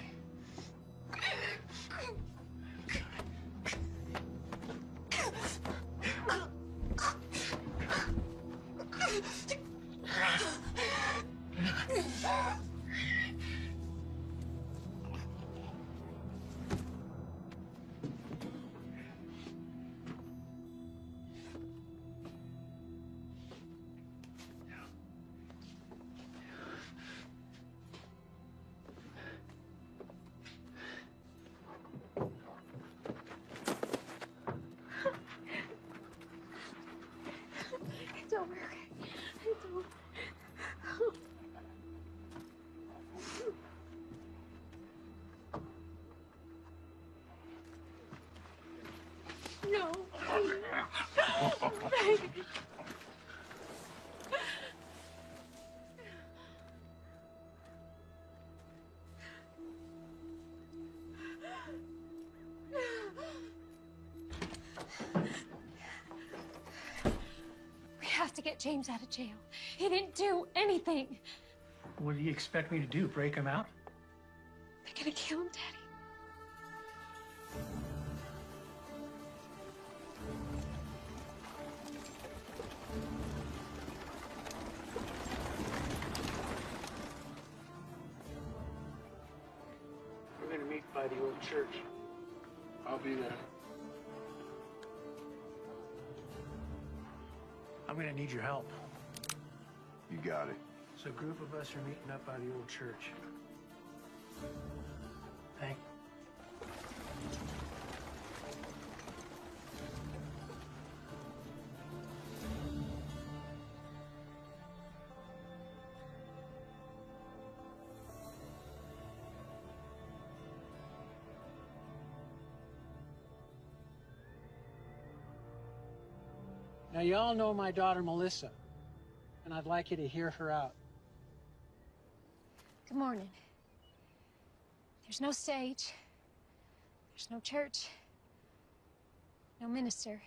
It's over, okay? It's over. No. Baby. We have to get James out of jail. He didn't do anything. What do you expect me to do? Break him out? They're gonna kill him, Daddy. We're gonna meet by the old church. I'll be there. I'm gonna need your help. You got it. So a group of us are meeting up by the old church. Thank Now, y'all know my daughter, Melissa, and I'd like you to hear her out. Good morning. There's no stage. There's no church. No minister.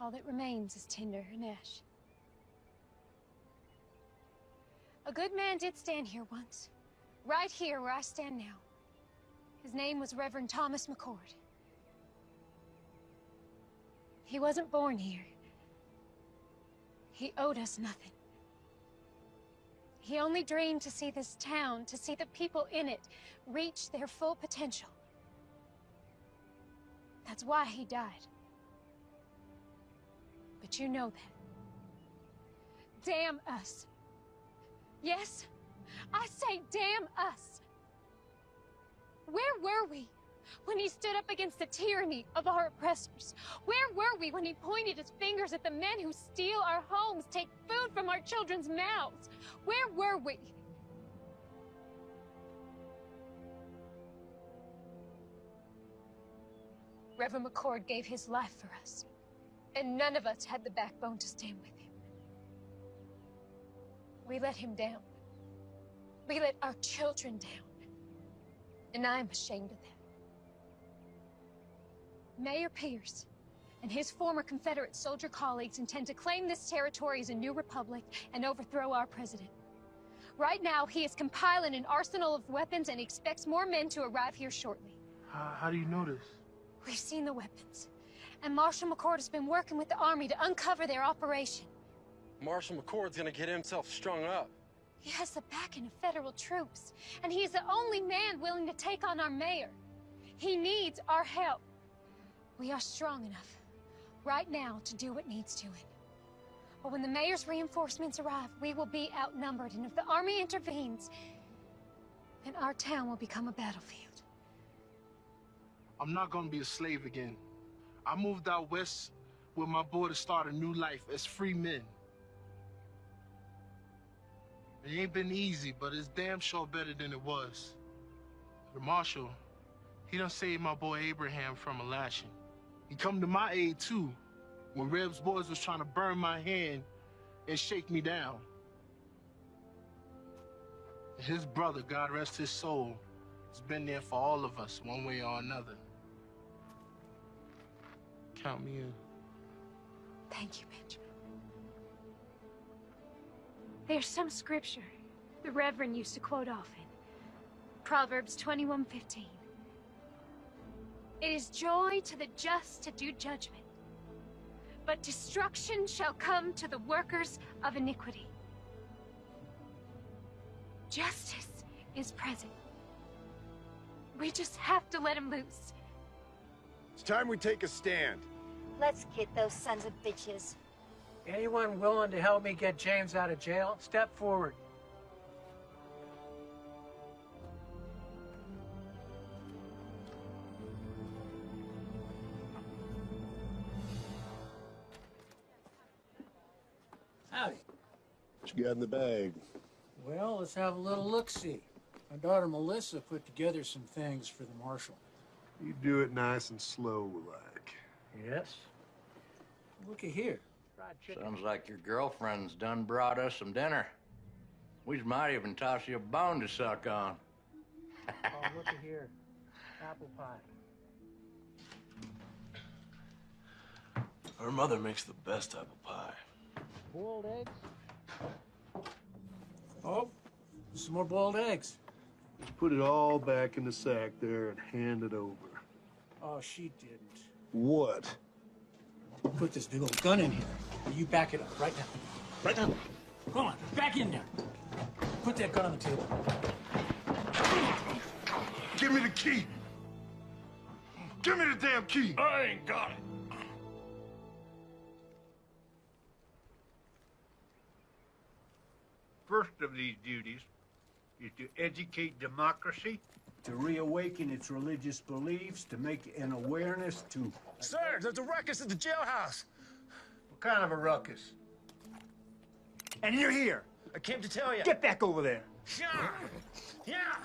All that remains is tinder and ash. A good man did stand here once. Right here where I stand now. His name was Reverend Thomas McCord. He wasn't born here. He owed us nothing. He only dreamed to see this town, to see the people in it, reach their full potential. That's why he died. But you know that. Damn us. Yes, I say damn us. Where were we when he stood up against the tyranny of our oppressors? Where were we when he pointed his fingers at the men who steal our homes, take food from our children's mouths? Where were we? Reverend McCord gave his life for us, and none of us had the backbone to stand with him. We let him down. We let our children down. And I'm ashamed of that. Mayor Pierce, and his former Confederate soldier colleagues intend to claim this territory as a new republic and overthrow our president. Right now, he is compiling an arsenal of weapons and expects more men to arrive here shortly. How do you know this? We've seen the weapons, and Marshal McCord has been working with the Army to uncover their operation. Marshal McCord's gonna get himself strung up. He has the backing of federal troops, and he is the only man willing to take on our mayor. He needs our help. We are strong enough right now to do what needs to it. But when the mayor's reinforcements arrive, we will be outnumbered, and if the army intervenes, then our town will become a battlefield. I'm not gonna be a slave again. I moved out west with my boy to start a new life as free men. It ain't been easy, but it's damn sure better than it was. The marshal, he done saved my boy Abraham from a lashing. He come to my aid too, when Reb's boys was trying to burn my hand and shake me down. And his brother, God rest his soul, has been there for all of us, one way or another. Count me in. Thank you, Benjamin. There's some scripture the Reverend used to quote often. Proverbs 21:15. It is joy to the just to do judgment, but destruction shall come to the workers of iniquity. Justice is present. We just have to let him loose. It's time we take a stand. Let's get those sons of bitches. Anyone willing to help me get James out of jail, step forward. Howdy. What you got in the bag? Well, let's have a little look-see. My daughter Melissa put together some things for the marshal. You do it nice and slow, like. Yes? Looky here. Sounds like your girlfriend's done brought us some dinner. We might even toss you a bone to suck on. Oh, looky here. Apple pie. Her mother makes the best apple pie. Boiled eggs? Oh, some more boiled eggs. Just put it all back in the sack there and hand it over. Oh, she didn't. What? Put this big old gun in here. You back it up right now. Right now. Come on, back in there. Put that gun on the table. Give me the key. Give me the damn key. I ain't got it. First of these duties is to educate democracy, to reawaken its religious beliefs, to make an awareness to... Sir, there's a ruckus at the jailhouse. What kind of a ruckus? And you're here. I came to tell you. Get back over there. Yeah.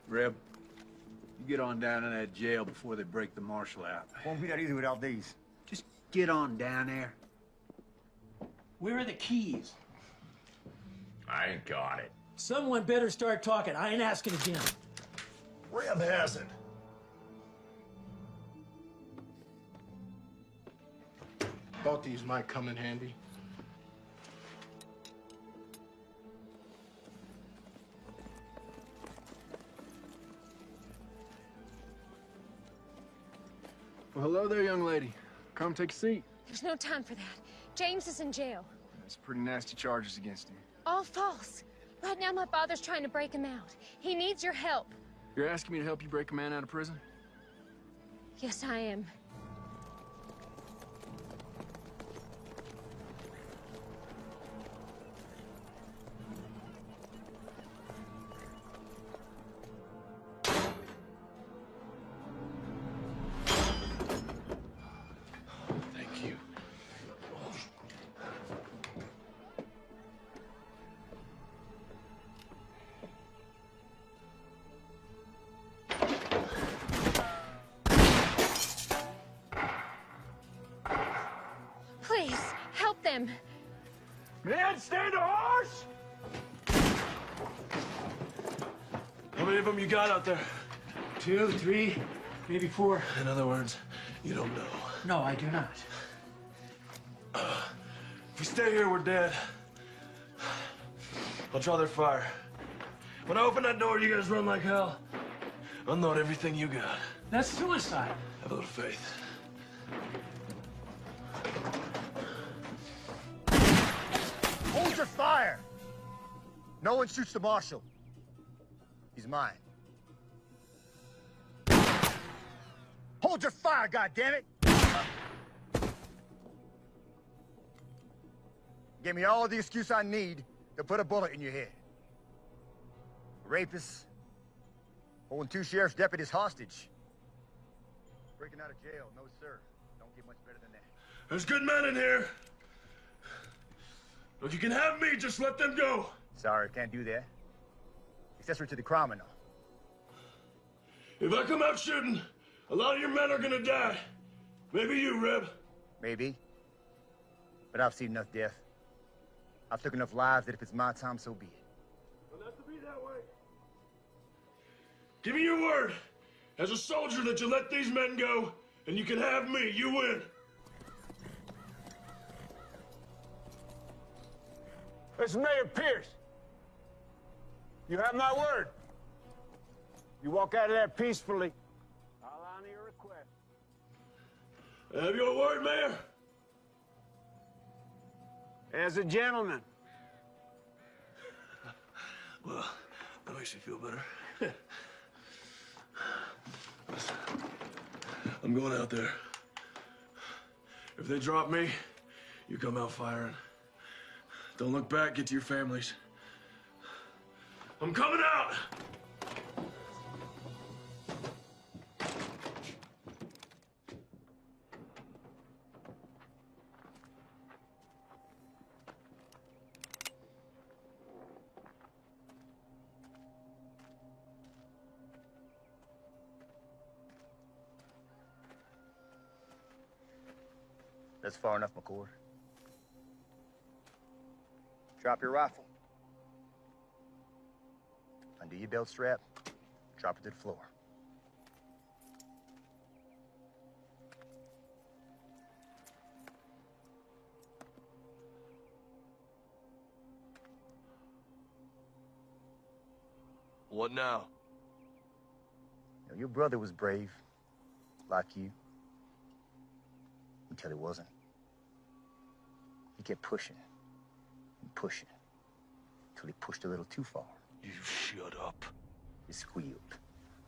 Reb, you get on down in that jail before they break the marshal out. Won't be that easy without these. Just get on down there. Where are the keys? I ain't got it. Someone better start talking. I ain't asking again. Reb has it. Thought these might come in handy. Well, hello there, young lady. Come take a seat. There's no time for that. James is in jail. There's pretty nasty charges against him. All false. Right now, my father's trying to break him out. He needs your help. You're asking me to help you break a man out of prison? Yes, I am. Thank you. Please, help them. Man, stand a horse! How many of them you got out there? 2, 3, maybe 4. In other words, You don't know. No, I do not. If we stay here, we're dead. I'll draw their fire. When I open that door, you guys run like hell. Unload everything you got. That's suicide. Have a little faith. Hold your fire! No one shoots the marshal. He's mine. Hold your fire, goddammit! Give me all the excuse I need to put a bullet in your head. Rapists, holding 2 sheriff's deputies hostage. Breaking out of jail, no sir. Don't get much better than that. There's good men in here. If you can have me, just let them go. Sorry, can't do that. Accessory to the crime and all. If I come out shooting, a lot of your men are gonna die. Maybe you, Reb. Maybe. But I've seen enough death. I've took enough lives that if it's my time, so be it. It'll have to be that way. Give me your word, as a soldier, that you let these men go, and you can have me. You win. This is Mayor Pierce. You have my word. You walk out of there peacefully, I'll honor your request. I have your word, Mayor. As a gentleman. Well, that makes me feel better. Listen, I'm going out there. If they drop me, you come out firing. Don't look back, get to your families. I'm coming out! That's far enough, McCord. Drop your rifle. Undo your belt strap. Drop it to the floor. What now? You know, your brother was brave, like you. Until he wasn't. He kept pushing and pushing until he pushed a little too far. You shut up. He squealed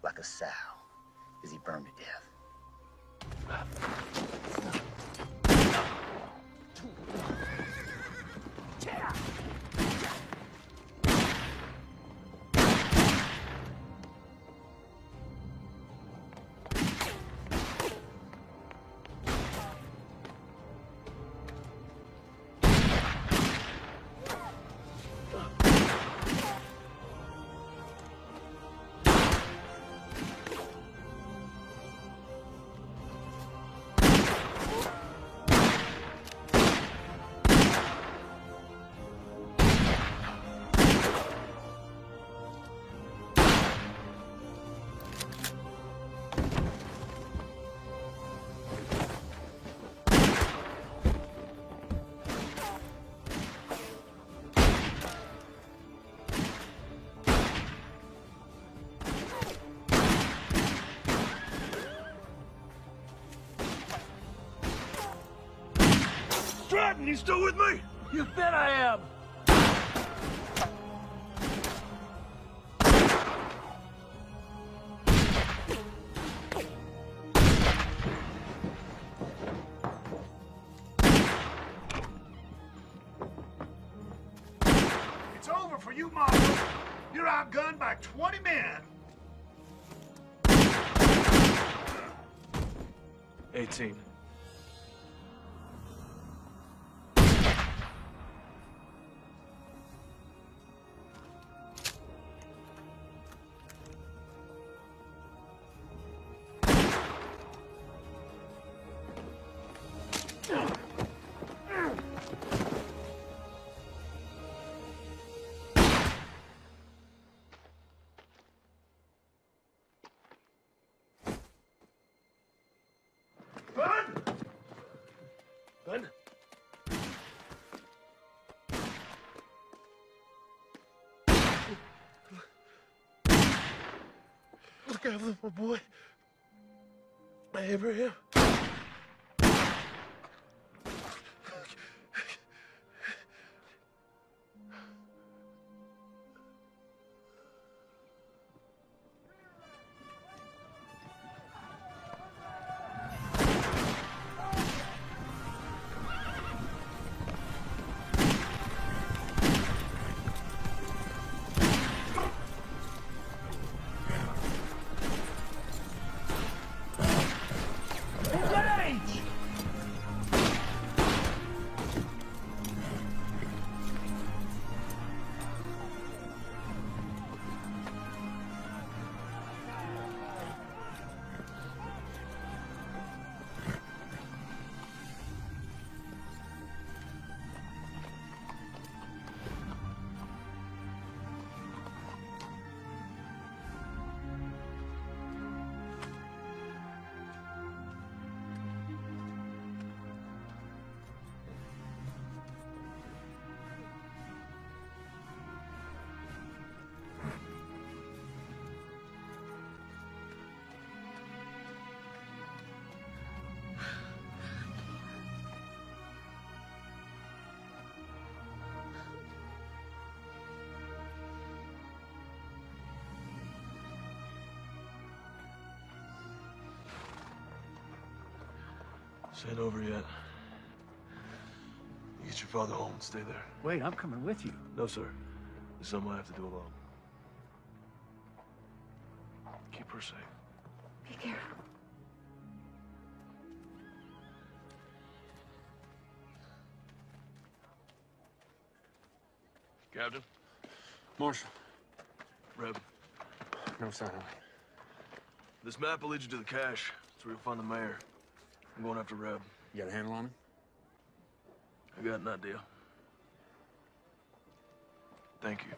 like a sow as he burned to death. Stratton, you still with me? You bet I am. It's over for you, Marshal. You're outgunned by 20 men. 18. traveling, my boy. Abraham. This ain't over yet. You get your father home and stay there. Wait, I'm coming with you. No, sir. It's something I have to do alone. Keep her safe. Be careful. Captain? Marshal. Reb. No sign of it. This map will lead you to the cache. That's where you'll find the mayor. I'm going after Reb. You got a handle on him? I got an idea. Thank you.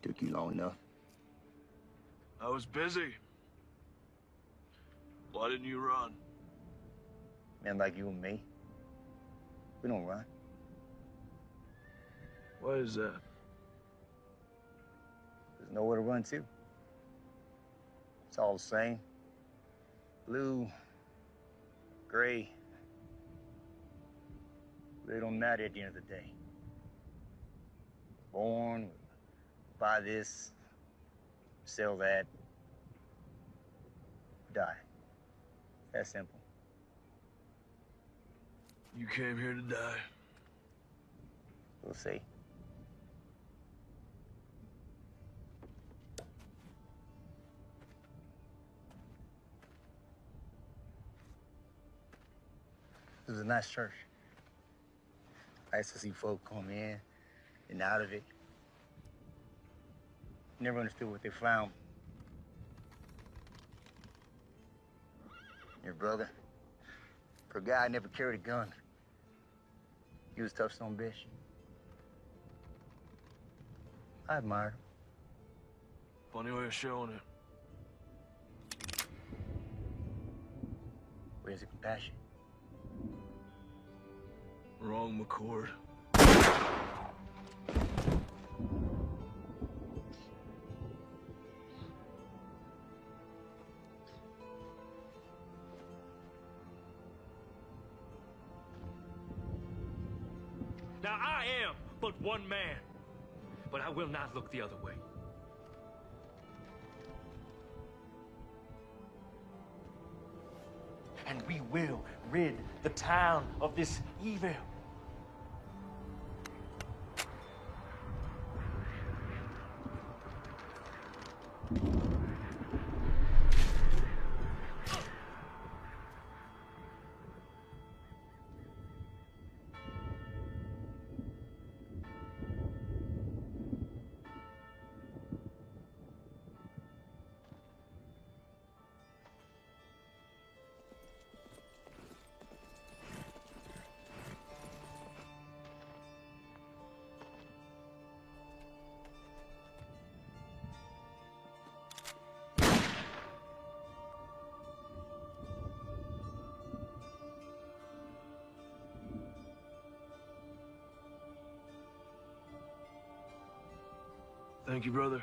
Took you long enough. I was busy. Why didn't you run? Men like you and me, we don't run. Why is that? There's nowhere to run to. It's all the same. Blue, gray. They don't matter at the end of the day. Born, buy this, sell that, die. That simple. You came here to die. We'll see. It was a nice church. Nice to see folk come in and out of it. Never understood what they found. Your brother, for a guy, never carried a gun. He was a tough son of a bitch. I admired him. Funny way of showing it. Where's the compassion? Wrong, McCord. Now I am but one man, but I will not look the other way. and we will rid the town of this evil. Thank you, brother.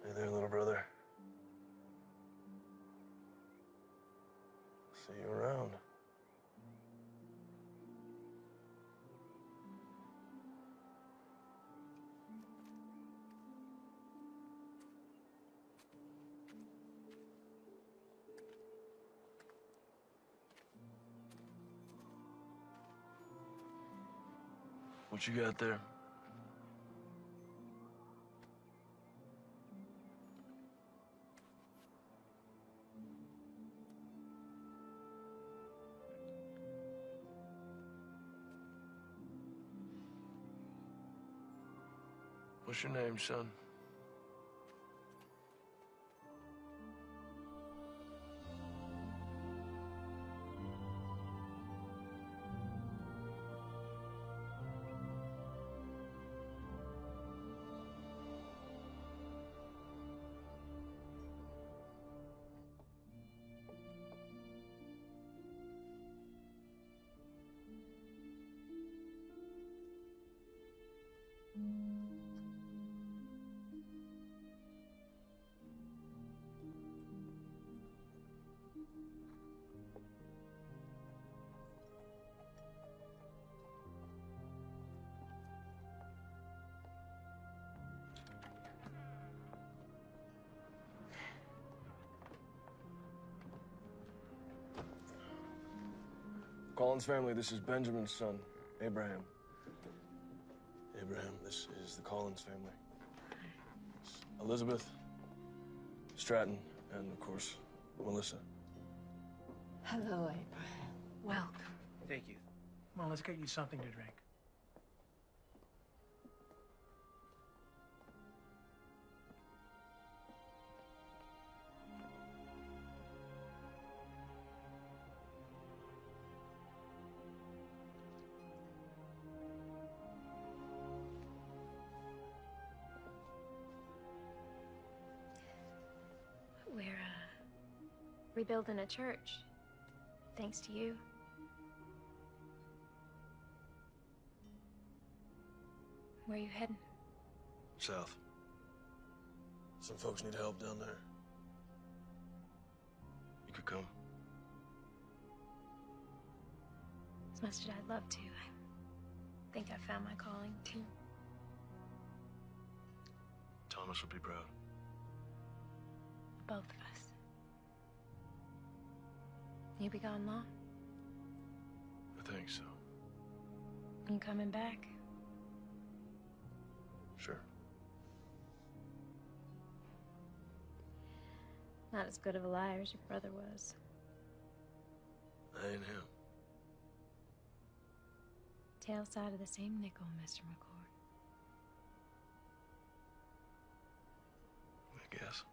Hey there, little brother. See you around. What you got there? What's your name, son? Collins family, this is Benjamin's son, Abraham. Abraham, this is the Collins family. It's Elizabeth, Stratton, and of course, Melissa. Hello, Abraham. Welcome. Thank you. Come on, let's get you something to drink. We're, rebuilding a church. Thanks to you. Where are you heading? South. Some folks need help down there. You could come. As much as I'd love to, I think I found my calling, too. Thomas would be proud. Both of us. You be gone long? I think so. You coming back? Sure. Not as good of a liar as your brother was. I ain't him. Tail side of the same nickel, Mr. McCord. I guess.